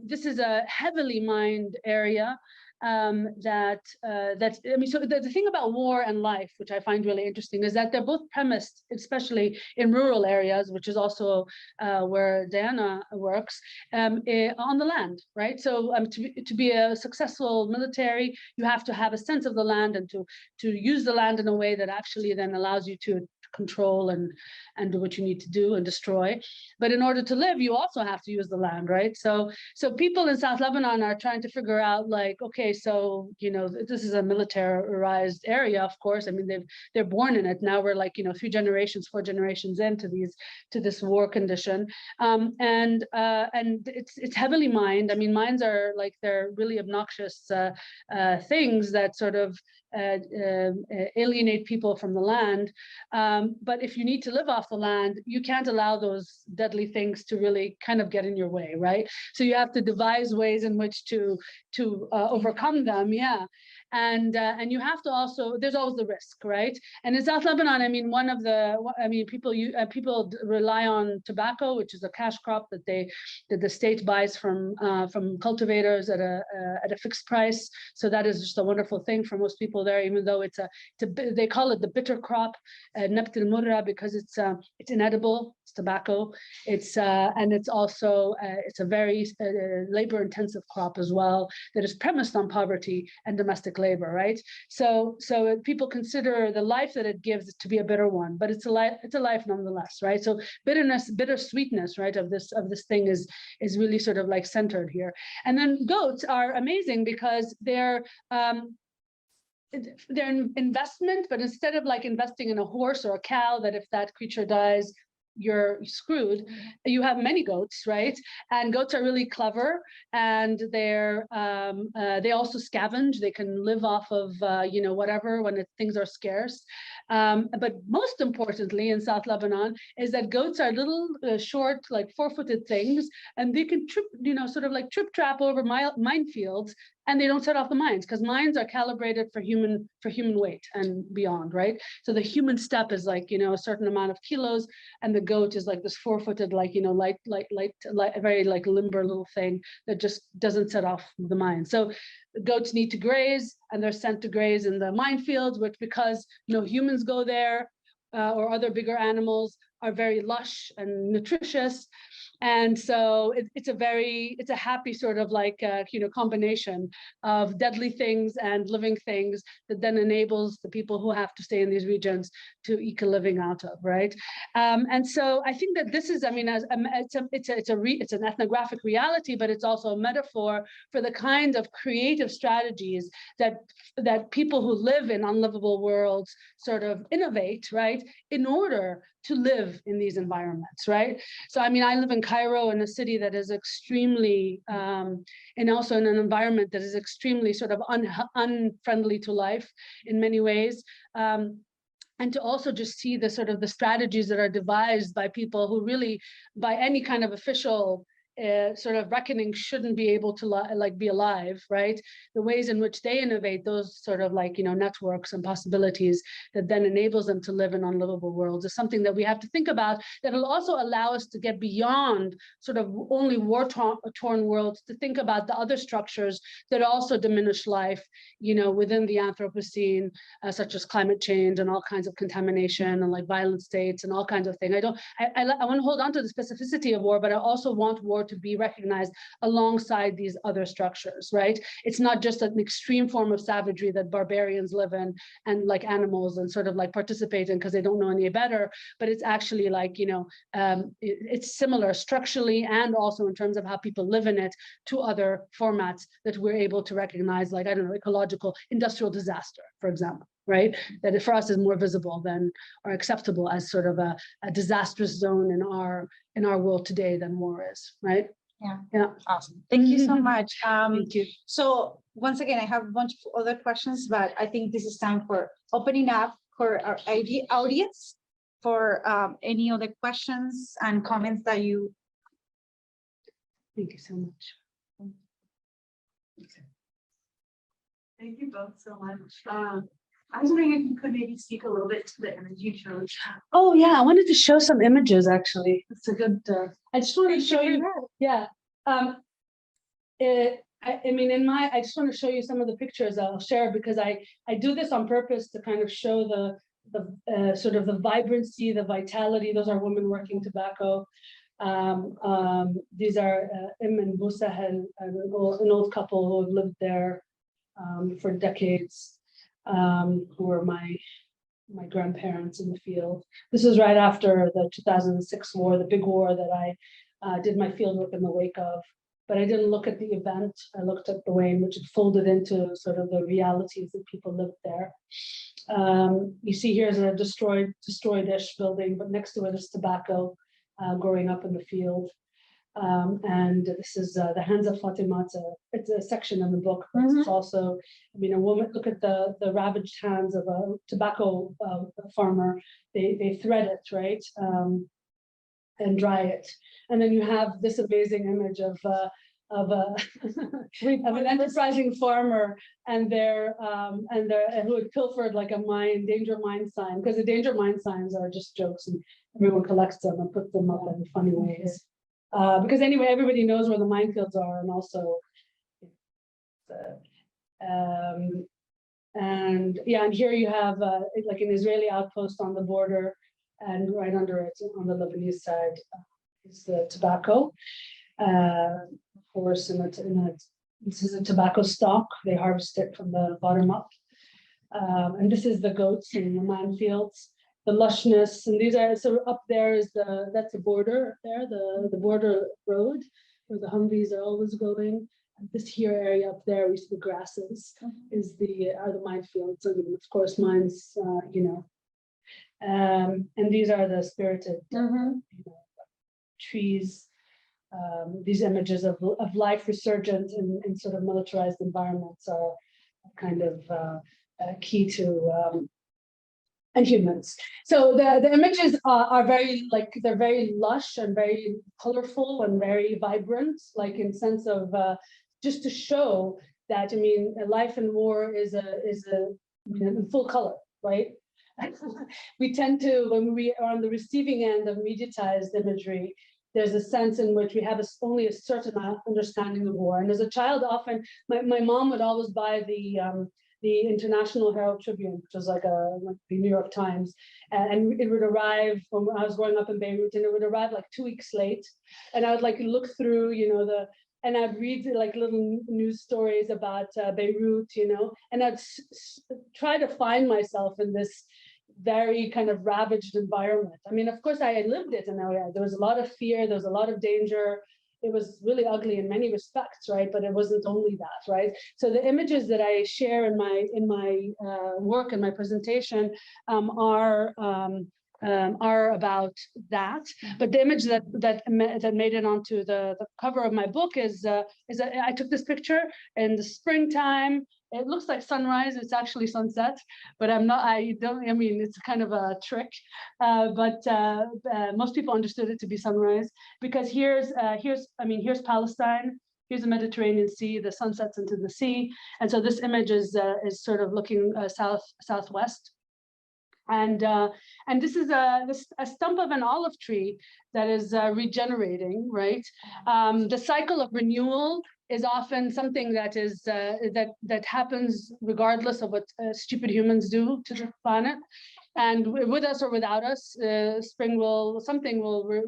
this is a heavily mined area. So the thing about war and life, which I find really interesting, is that they're both premised, especially in rural areas, which is also where Diana works, on the land, right? So to be a successful military, you have to have a sense of the land, and to use the land in a way that actually then allows you to control and do what you need to do and destroy. But in order to live, you also have to use the land, right? So people in South Lebanon are trying to figure out, like, okay, so this is a militarized area, of course. I mean, they're born in it. Now we're like 3 generations, 4 generations into this war condition, and it's heavily mined. I mean, mines are like, they're really obnoxious things that sort of alienate people from the land. But if you need to live off the land, you can't allow those deadly things to really kind of get in your way, right? So you have to devise ways in which to overcome them, yeah. And you have to also, there's always the risk, right? And in South Lebanon, I mean, people rely on tobacco, which is a cash crop that the state buys from cultivators at a fixed price. So that is just a wonderful thing for most people there, even though they call it the bitter crop, nabt al-murra, because it's inedible. It's tobacco. And it's also it's a very labor-intensive crop as well, that is premised on poverty and domestic labor, right? So people consider the life that it gives to be a bitter one, but it's a life nonetheless, right? So bittersweetness, right, of this thing is really sort of like centered here. And then goats are amazing because they're investment, but instead of like investing in a horse or a cow, that if that creature dies, you're screwed, you have many goats, right? And goats are really clever, and they also scavenge. They can live off of whatever when things are scarce. But most importantly in South Lebanon is that goats are little short, like 4-footed things, and they can sort of like trip trap over minefields, and they don't set off the mines, because mines are calibrated for human weight and beyond, right? So the human step is like a certain amount of kilos, and the goat is like this 4-footed, like light, very like limber little thing that just doesn't set off the mine. So the goats need to graze, and they're sent to graze in the minefields, which, because humans go there, or other bigger animals, are very lush and nutritious. And so it's a happy sort of like, combination of deadly things and living things that then enables the people who have to stay in these regions to eke a living out of, right? And so I think that this is, I mean, it's an ethnographic reality, but it's also a metaphor for the kind of creative strategies that people who live in unlivable worlds sort of innovate, right, in order to live in these environments, right? So, I mean, I live in Cairo, in a city that is extremely, and also in an environment that is extremely sort of unfriendly to life in many ways. And to also just see the sort of the strategies that are devised by people who really, by any kind of official sort of reckoning, shouldn't be able to be alive, right? The ways in which they innovate those sort of like, networks and possibilities that then enables them to live in unlivable worlds is something that we have to think about, that will also allow us to get beyond sort of only war-torn worlds, to think about the other structures that also diminish life, within the Anthropocene, such as climate change and all kinds of contamination and like violent states and all kinds of things. I want to hold on to the specificity of war, but I also want war to be recognized alongside these other structures, right? It's not just an extreme form of savagery that barbarians live in and like animals and sort of like participate in because they don't know any better, but it's actually like, it's similar structurally and also in terms of how people live in it to other formats that we're able to recognize, like, I don't know, ecological industrial disaster, for example, right? That for us is more visible than or acceptable as sort of a disastrous zone in our world today than war is, right? Yeah. Awesome. Thank you so much. Thank you. So once again, I have a bunch of other questions, but I think this is time for opening up for our audience for any other questions and comments that you. Thank you so much. Thank you both so much. I was wondering if you could maybe speak a little bit to the image you chose. Oh yeah, I wanted to show some images actually. It's a good. I just wanted to show you. Yeah. I mean, I just want to show you some of the pictures I'll share because I do this on purpose to kind of show the sort of the vibrancy, the vitality. Those are women working tobacco. These are Im and Busahel, an old couple who have lived there for decades. Who were my grandparents in the field. This is right after the 2006 war, the big war that I did my field work in the wake of. But I didn't look at the event. I looked at the way in which it folded into sort of the realities that people lived there. You see here is a destroyed-ish building, but next to it is tobacco growing up in the field. And this is the hands of Fatima. It's a section in the book, but it's also, I mean, a woman, look at the ravaged hands of a tobacco farmer. They thread it, right, and dry it. And then you have this amazing image of an enterprising farmer and who had pilfered like a danger mine sign, because the danger mine signs are just jokes and everyone collects them and puts them up in funny ways. Because anyway, everybody knows where the minefields are, and also, and here you have like an Israeli outpost on the border, and right under it on the Lebanese side is the tobacco. Of course, this is a tobacco stalk. They harvest it from the bottom up, and this is the goats in the minefields. The lushness, and these are, so up there is that's the border there, the border road where the Humvees are always going. And this here area up there, we see the grasses, are the minefields, and of course mines, and these are the spirited trees. These images of life resurgent in sort of militarized environments are kind of key to. And humans. So the images are very, like, they're very lush and very colorful and very vibrant, like in sense of just to show that, I mean, life in war is in full color, right? We tend to, when we are on the receiving end of mediatized imagery, there's a sense in which we have only a certain understanding of war. And as a child, often my mom would always buy the the International Herald Tribune, which was like the New York Times, and it would arrive when I was growing up in Beirut, and it would arrive like 2 weeks late, and I would like look through, and I'd read like little news stories about Beirut, and I'd try to find myself in this very kind of ravaged environment. I mean, of course, I lived it, and there was a lot of fear, there was a lot of danger. It was really ugly in many respects, right? But it wasn't only that, right? So the images that I share in my work and my presentation are about that. But the image that made it onto the cover of my book is I took this picture in the springtime. It looks like sunrise, it's actually sunset, but it's kind of a trick, but most people understood it to be sunrise, because here's Palestine, here's the Mediterranean Sea, the sun sets into the sea, and so this image is sort of looking southwest. And this is a stump of an olive tree that is regenerating, right? The cycle of renewal is often something that is that happens regardless of what stupid humans do to the planet. And with us or without us, something will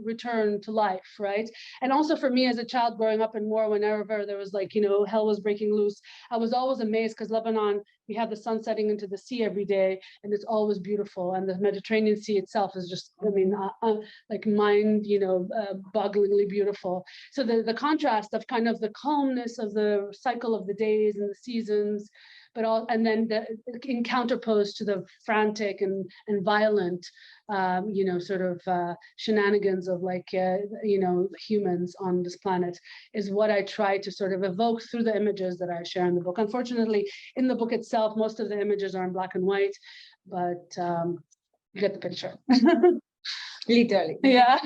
return to life, right? And also for me as a child growing up in war, whenever there was hell was breaking loose, I was always amazed, because Lebanon, we have the sun setting into the sea every day, and it's always beautiful. And the Mediterranean Sea itself is just, like mind-bogglingly beautiful. So the contrast of kind of the calmness of the cycle of the days and the seasons, and then in counterpose to the frantic and violent, shenanigans of humans on this planet, is what I try to sort of evoke through the images that I share in the book. Unfortunately, in the book itself, most of the images are in black and white, but you get the picture. Literally. Yeah.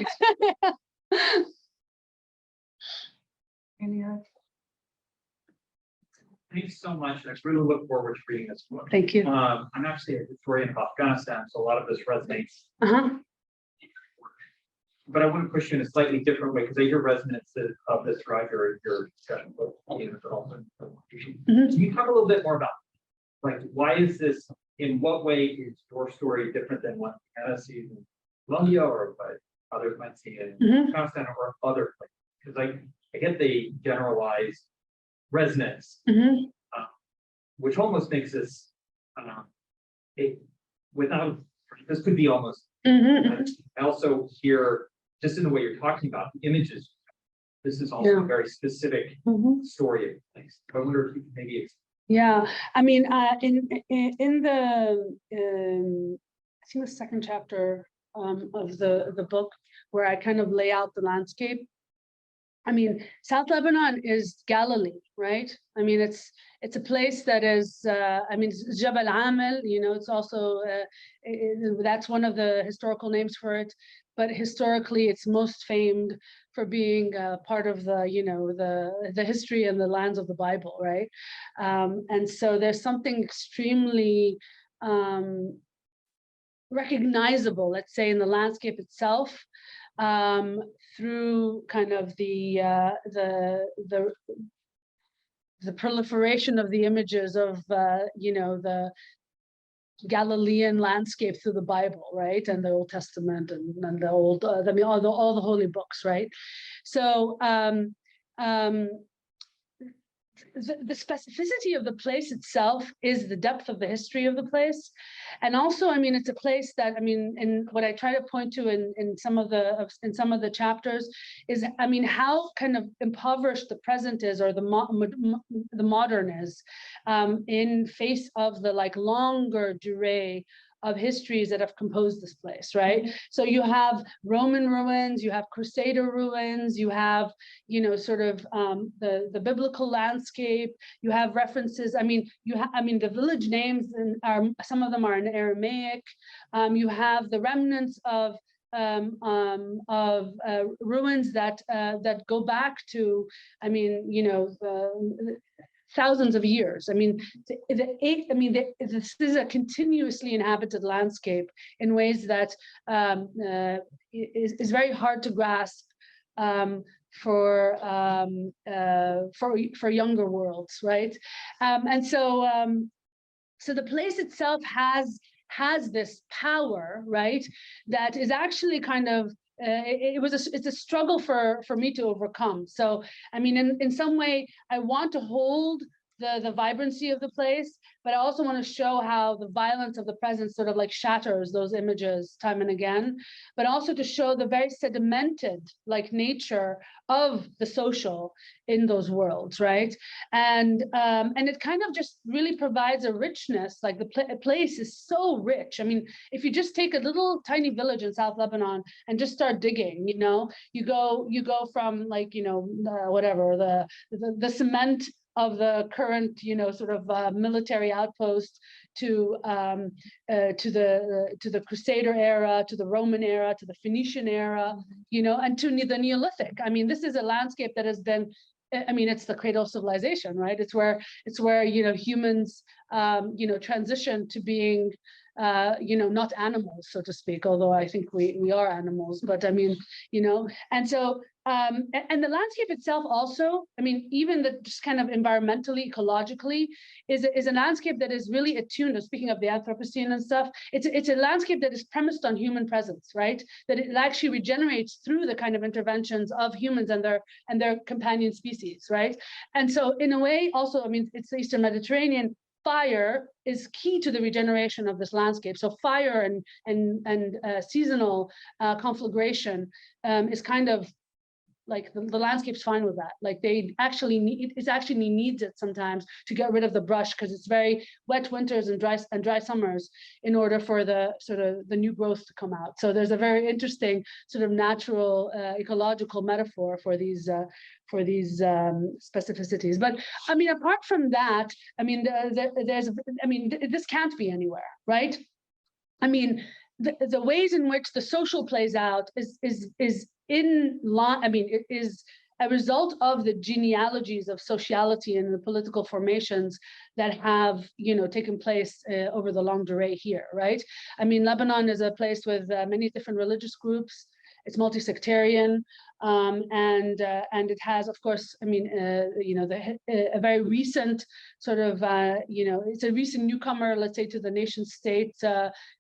Thanks so much. I really look forward to reading this book. Thank you. I'm actually a historian of Afghanistan, so a lot of this resonates. But I want to push you in a slightly different way, because I hear resonances of this throughout your discussion. Can you talk a little bit more about, why is this? In what way is your story different than what Anna sees in Colombia, or what others might see in Afghanistan or other places? Because I get the generalized resonance, which almost makes this this could be almost. I also hear, just in the way you're talking about the images, this is also a very specific story of the place. I wonder if you could maybe. Yeah, I mean, in the I think the second chapter of the book, where I kind of lay out the landscape. I mean, South Lebanon is Galilee, right? I mean, it's a place that is, it's Jabal Amel, it's also, that's one of the historical names for it, but historically it's most famed for being part of the history and the lands of the Bible, right? And so there's something extremely recognizable, let's say, in the landscape itself, through kind of the proliferation of the images of the Galilean landscape through the Bible, right, and the Old Testament and the old all the holy books, right? So the specificity of the place itself is the depth of the history of the place. And also, I mean, it's a place that, and what I try to point to in some of the chapters is, how kind of impoverished the present is, or the modern is, in face of the longer durée of histories that have composed this place, right? So you have Roman ruins, you have Crusader ruins, you have, the biblical landscape, you have references. The village names are, some of them are in Aramaic. You have the remnants of ruins that go back to, thousands of years. This is a continuously inhabited landscape in ways that is very hard to grasp for younger worlds, right? And so So the place itself has this power, right? That is actually kind of it's a struggle for me to overcome. So I mean, in some way, I want to hold the vibrancy of the place, but I also want to show how the violence of the present sort of like shatters those images time and again, but also to show the very sedimented like nature of the social in those worlds, right? And it kind of just really provides a richness. Like the place is so rich. I mean, if you just take a little tiny village in South Lebanon and just start digging, you know, you go from like, you know, whatever the cement of the current, you know, sort of military outpost to the Crusader era, to the Roman era, to the Phoenician era, you know, and to the Neolithic. I mean, this is a landscape that has been, I mean, it's the cradle of civilization, right? It's where you know, humans, you know, transition to being, you know, not animals, so to speak, although I think we are animals, but I mean, you know, and so, and the landscape itself also, I mean, even the just kind of environmentally, ecologically, is a landscape that is really attuned, speaking of the Anthropocene and stuff, it's a landscape that is premised on human presence, right? That it actually regenerates through the kind of interventions of humans and their companion species, right? And so in a way, also, I mean, it's the Eastern Mediterranean. Fire is key to the regeneration of this landscape. So fire and seasonal conflagration is kind of like the landscape's fine with that. Like they actually needs it sometimes to get rid of the brush because it's very wet winters and dry summers in order for the sort of the new growth to come out. So there's a very interesting sort of natural ecological metaphor for these specificities. But I mean, apart from that, I mean, this can't be anywhere, right? I mean, the ways in which the social plays out is in line. I mean, it is a result of the genealogies of sociality and the political formations that have, you know, taken place over the longue durée here, right? I mean, Lebanon is a place with many different religious groups. It's multi-sectarian, and it has, of course, I mean, you know, a very recent sort of, you know, it's a recent newcomer, let's say, to the nation state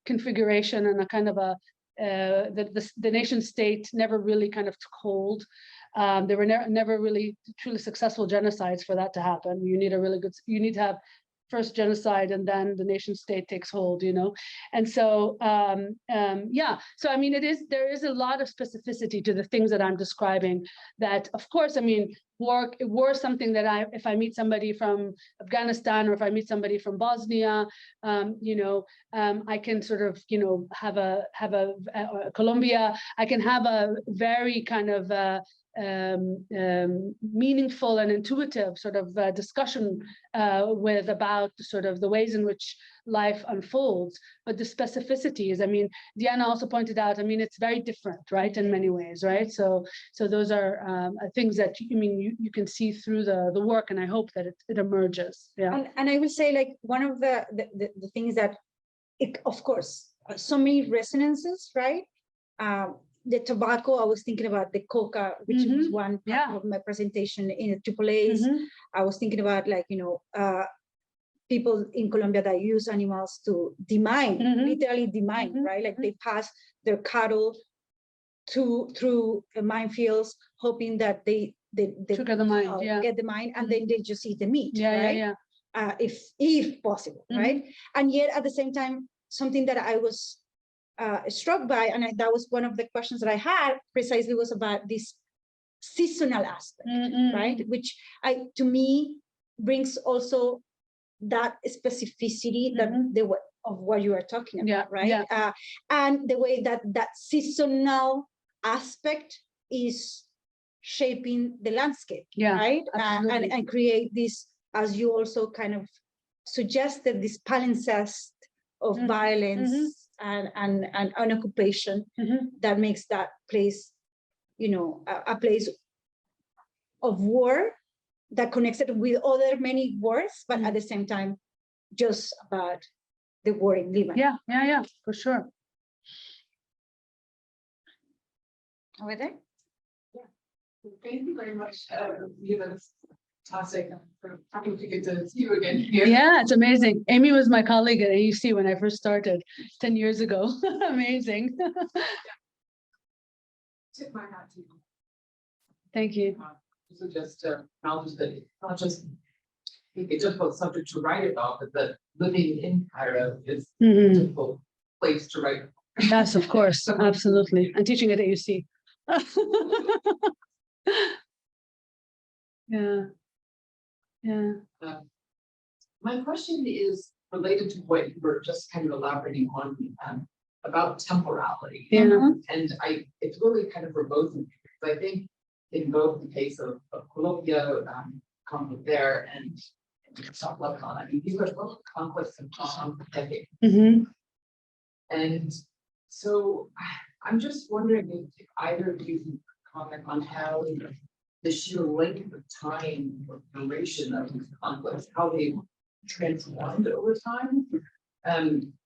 configuration, and a kind of a the nation state never really kind of took hold. There were never really truly successful genocides for that to happen. You need to have first genocide and then the nation state takes hold, you know. And so yeah, so I mean, there is a lot of specificity to the things that I'm describing that, of course, I mean, war is something that if I meet somebody from Afghanistan or if I meet somebody from Bosnia, you know, I can sort of, you know, have a Colombia, I can have a very kind of meaningful and intuitive sort of discussion about sort of the ways in which life unfolds. But the specificities, I mean, Diana also pointed out, I mean, it's very different, right, in many ways, right? So those are things that, I mean, you can see through the work, and I hope that it emerges. Yeah. And I will say, like, one of the things that, of course, so many resonances, right? The tobacco, I was thinking about the coca, which was one part of my presentation in AAAs. I was thinking about, like, you know, people in Colombia that use animals to demine, literally demine, right? Like they pass their cattle through minefields, hoping that they get the mine, and then they just eat the meat, right? If possible, right? And yet at the same time, something that I was struck by, and that was one of the questions that I had precisely, was about this seasonal aspect, right? Which to me brings also that specificity that of what you are talking about, right? And the way that seasonal aspect is shaping the landscape, right? And create this, as you also kind of suggested, this palimpsest of violence and occupation that makes that place, you know, a place of war that connects it with other many wars, but at the same time, just about the war in Lebanon. Yeah, for sure. Over there? Yeah. Thank you very much, Fantastic. I'm happy to get to see you again here. Yeah, it's amazing. Amy was my colleague at AUC when I first started 10 years ago. Amazing. Tip my hat to you. Thank you. So just acknowledge that it's not just a difficult subject to write about, but that living in Cairo is a Mhm. difficult place to write. Yes, of course. Absolutely. I'm teaching at AUC. Yeah. Yeah. My question is related to what you were just kind of elaborating on about temporality. Yeah. And it's really kind of remote because I think in both the case of Colombia, conflict there, and South Lebanon, I mean, these are both conflicts that gone on for decades. Mhm. And so I'm just wondering if either of you can comment on how the sheer length of time or duration of these conflicts, how they've transformed over time,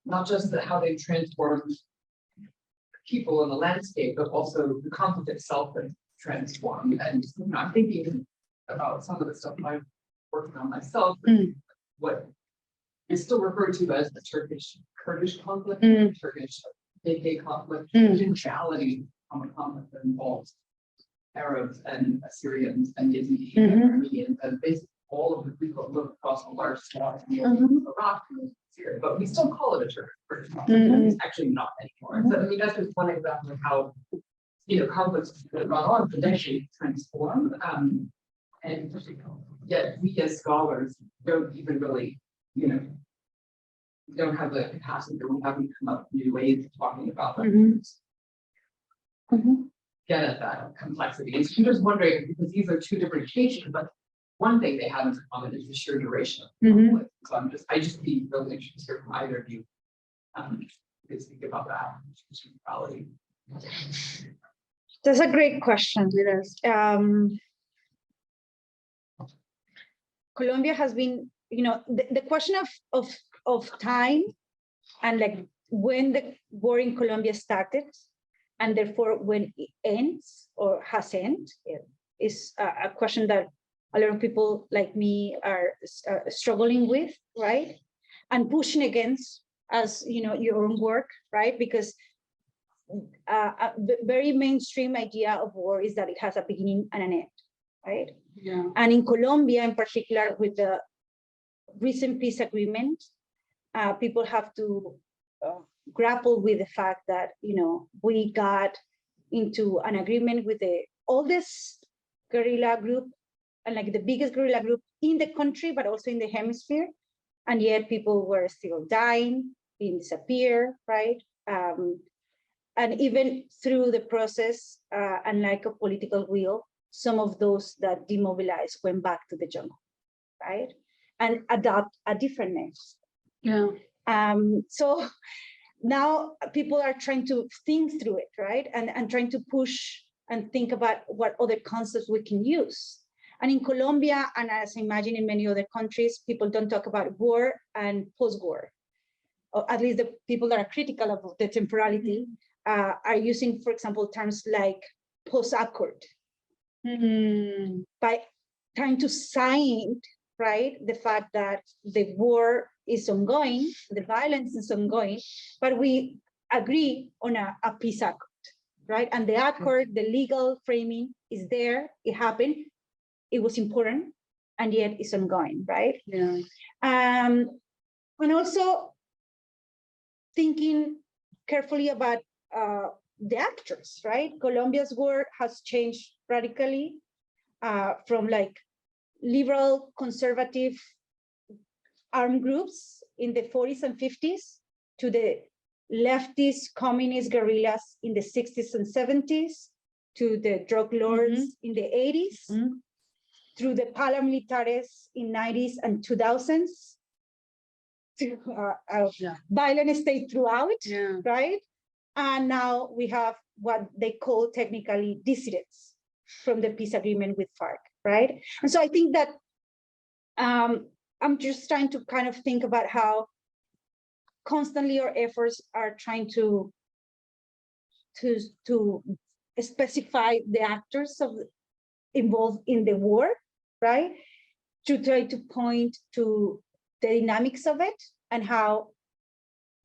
not just how they've transformed people in the landscape, but also the conflict itself has transformed. And I'm thinking about some of the stuff I'm working on myself, what is still referred to as the Turkish-Kurdish conflict, Turkish KK conflict, neutrality on the conflict that involves Arabs and Assyrians and Yazidis and Armenians, and basically all of the people live across a large swath of Iraq and Syria, but we still call it a Turkish conflict. It's actually not anymore. So I mean, that's just one example of how conflicts that run on for decades transform. And yet we as scholars don't even really, don't have the capacity, or we haven't come up with new ways of talking about them. Get at that complexity. And so I'm just wondering, because these are two different cases, but one thing they have in common is the sheer duration of the conflict. So I just be really interested to hear from either of you to speak about that. That's a great question. Colombia has been, the question of time and like when the war in Colombia started, and therefore when it ends or has ended, is a question that a lot of people like me are struggling with, right? And pushing against, as your own work, right? Because a very mainstream idea of war is that it has a beginning and an end, right? Yeah. And in Colombia, in particular, with the recent peace agreement, people have to grapple with the fact that we got into an agreement with the oldest guerrilla group and like the biggest guerrilla group in the country, but also in the hemisphere, and yet people were still dying, being disappear, right? And even through the process and lack of political will, some of those that demobilized went back to the jungle, right? And adopt a different name. Yeah. So now people are trying to think through it, right? And trying to push and think about what other concepts we can use. And in Colombia, and as I imagine in many other countries, people don't talk about war and post-war. Or at least the people that are critical of the temporality are using, for example, terms like post-accord. By trying to sign, right, the fact that the war is ongoing, the violence is ongoing, but we agree on a peace accord, right? And the accord, the legal framing is there, it happened, it was important, and yet it's ongoing, right? Yeah. And also thinking carefully about the actors, right? Colombia's war has changed radically from like liberal conservative armed groups in the 40s and 50s to the leftist communist guerrillas in the 60s and 70s to the drug lords in the 80s through the paramilitares in 90s and 2000s to violent state throughout, right? And now we have what they call technically dissidents from the peace agreement with FARC, right? And so I think that I'm just trying to kind of think about how constantly our efforts are trying to specify the actors involved in the war, right? to try to point to the dynamics of it and how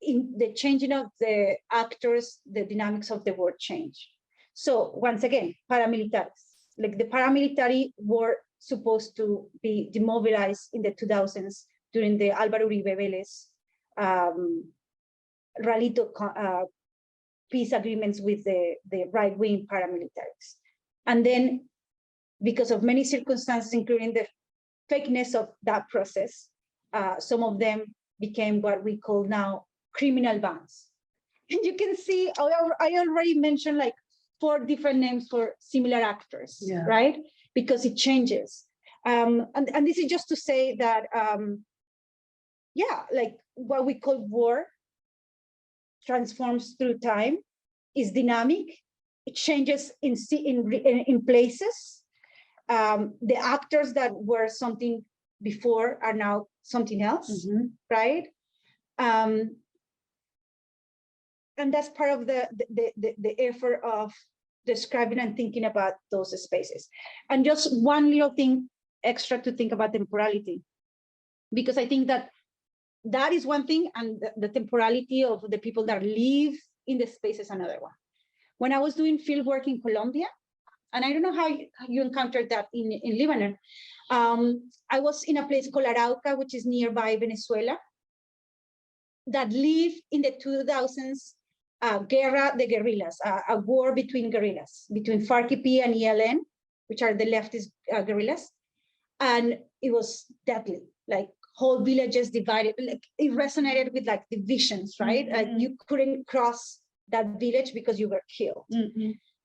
in the changing of the actors, the dynamics of the war change. So once again, paramilitaries, like the paramilitary were supposed to be demobilized in the 2000s during the Álvaro Uribe Vélez Ralito peace agreements with the right-wing paramilitaries. And then because of many circumstances, including the fakeness of that process, some of them became what we call now criminal bands. And you can see, I already mentioned like 4 different names for similar actors, right? Because it changes. And this is just to say that, like what we call war transforms through time, is dynamic, it changes in places. The actors that were something before are now something else, right? And that's part of the effort of describing and thinking about those spaces. And just one little thing extra to think about temporality, because I think that that is one thing, and the temporality of the people that live in the space is another one. When I was doing field work in Colombia, and I don't know how you encountered that in Lebanon, I was in a place called Arauca, which is nearby Venezuela, that lived in the 2000s, Guerra de Guerrillas, a war between guerrillas, between FARC-EP and ELN, which are the leftist guerrillas. And it was deadly, like whole villages divided, like it resonated with like divisions, right? Like you couldn't cross that village because you were killed.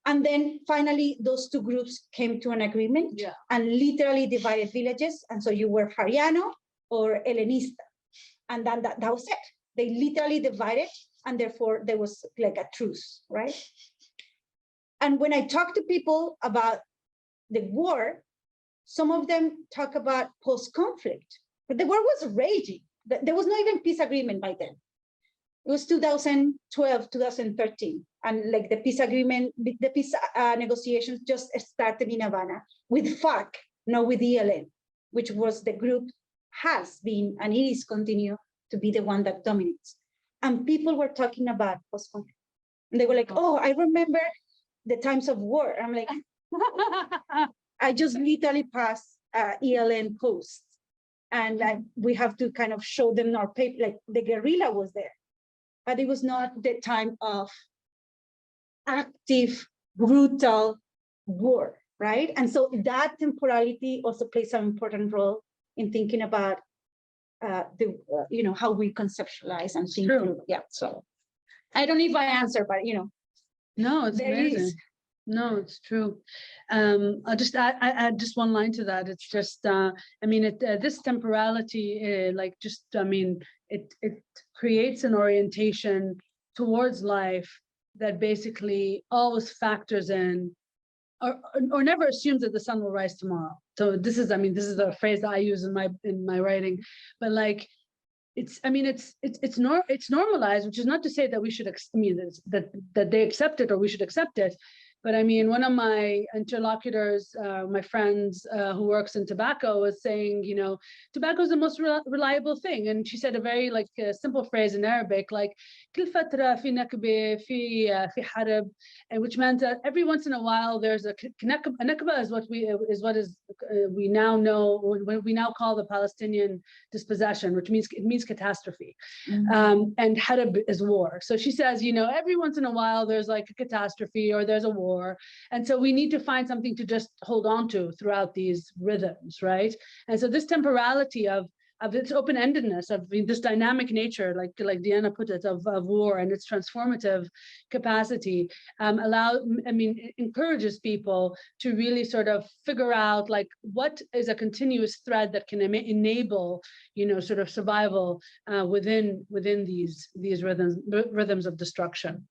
And then finally, those 2 groups came to an agreement and literally divided villages. And so you were Fariano or Helenista. And then that was it. They literally divided, and therefore there was like a truce, right? And when I talk to people about the war, some of them talk about post-conflict, but the war was raging. There was not even peace agreement by then. It was 2012, 2013. And like the peace agreement, the peace negotiations just started in Havana with FARC, not with ELN, which was the group has been, and it is continue to be the one that dominates. And people were talking about post-conflict. And they were like, oh, I remember the times of war. I'm like, I just literally passed ELN posts. And like, we have to kind of show them our paper, like the guerrilla was there. But it was not the time of active, brutal war, right? And so that temporality also plays an important role in thinking about how we conceptualize and think through. Yeah, so I don't know if I answer, but no, it's amazing. No, it's true. I'll just add just one line to that. It's just, this temporality, it creates an orientation towards life that basically always factors in or never assumes that the sun will rise tomorrow. So this is a phrase that I use in my writing, but like it's normalized, which is not to say that we should that they accept it or we should accept it. But I mean, one of my interlocutors, my friends who works in tobacco, was saying, tobacco is the most reliable thing. And she said a very simple phrase in Arabic, like "Kil fatra fi nakbeh fi harb," and which meant that every once in a while there's a nakba is what we now know, what we now call the Palestinian dispossession, which means catastrophe, and harb is war. So she says, every once in a while there's like a catastrophe or there's a war. And so we need to find something to just hold on to throughout these rhythms, right? And so this temporality of its open-endedness, of this dynamic nature, like Diana put it, of war and its transformative capacity, encourages people to really sort of figure out what is a continuous thread that can enable, sort of survival within these rhythms of destruction.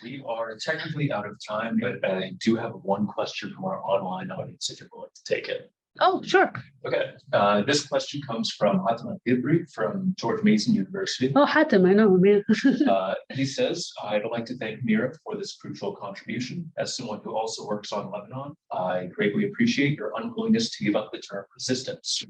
We are technically out of time, but I do have one question from our online audience if you're willing to take it. Oh, sure. Okay, this question comes from Hatem Ibri from George Mason University. Oh, Hatem, I know him, yeah. He says, I'd like to thank Mira for this crucial contribution. As someone who also works on Lebanon, I greatly appreciate your unwillingness to give up the term resistance.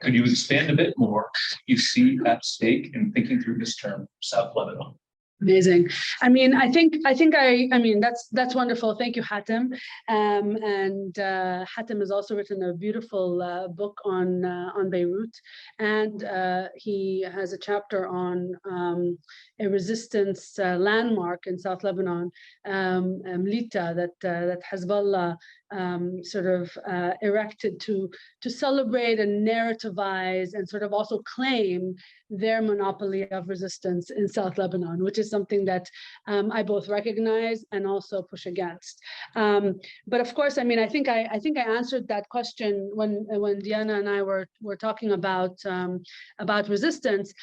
Could you expand a bit more what you see at stake in thinking through this term, South Lebanon? Amazing. I mean, I mean, that's wonderful. Thank you, Hatem. And Hatem has also written a beautiful book on Beirut, and he has a chapter on a resistance landmark in South Lebanon, Mlita, that Hezbollah sort of erected to celebrate and narrativize and sort of also claim their monopoly of resistance in South Lebanon, which is something that I both recognize and also push against. But of course, I mean, I think I answered that question when Diana and I were talking about resistance,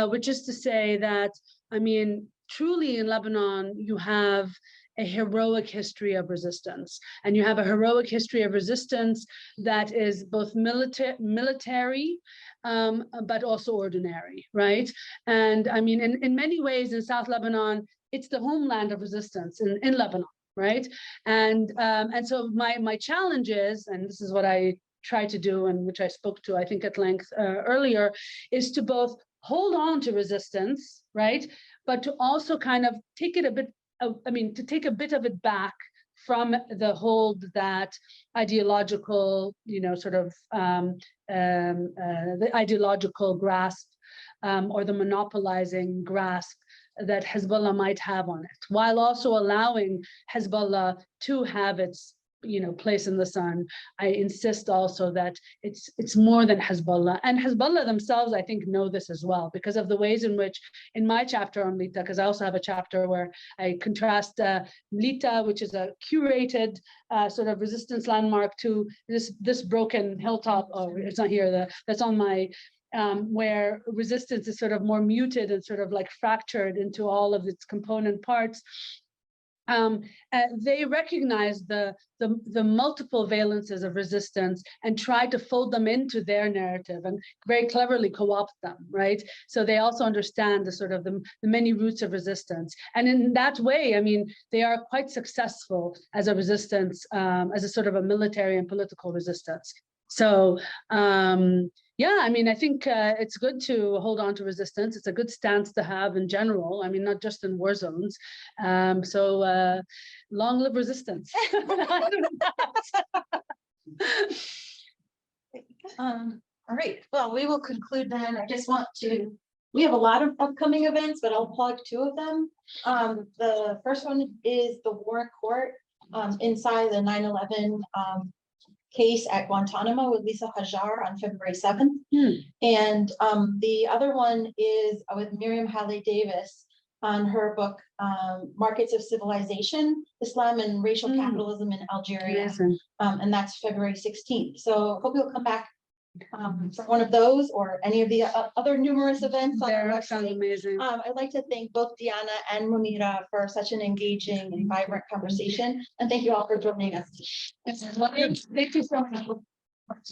which is to say that, I mean, truly in Lebanon, you have a heroic history of resistance, and you have a heroic history of resistance that is both military, but also ordinary, right? And I mean, in many ways in South Lebanon, it's the homeland of resistance in Lebanon, right? And so my challenge is, and this is what I try to do, and which I spoke to, I think, at length earlier, is to both hold on to resistance, right? But to also kind of take it a bit, I mean, to take a bit of it back from the hold that ideological, you know, sort of the ideological grasp or the monopolizing grasp that Hezbollah might have on it, while also allowing Hezbollah to have its, you know, place in the sun. I insist also that it's more than Hezbollah, and Hezbollah themselves, I think, know this as well, because of the ways in which, in my chapter on Mlita, because I also have a chapter where I contrast Mlita, which is a curated sort of resistance landmark, to this broken hilltop. Oh, it's not here. That's on my where resistance is sort of more muted and sort of like fractured into all of its component parts. They recognize the multiple valences of resistance and try to fold them into their narrative and very cleverly co-opt them, right? So they also understand the sort of the many roots of resistance. And in that way, I mean, they are quite successful as a resistance, as a sort of a military and political resistance. So, yeah, I mean, I think it's good to hold on to resistance. It's a good stance to have in general. I mean, not just in war zones. So long live resistance. All right, well, we will conclude then. I just want to, we have a lot of upcoming events, but I'll plug two of them. The first one is the Warrant Court inside the 9/11 case at Guantanamo with Lisa Hajar on February 7th. And the other one is with Miriam Haley Davis on her book, Markets of Civilization, Islam and Racial Capitalism in Algeria. And that's February 16th. So hope you'll come back for one of those or any of the other numerous events on our website. Sounds amazing. I'd like to thank both Diana and Munira for such an engaging and vibrant conversation. And thank you all for joining us. Thank you so much.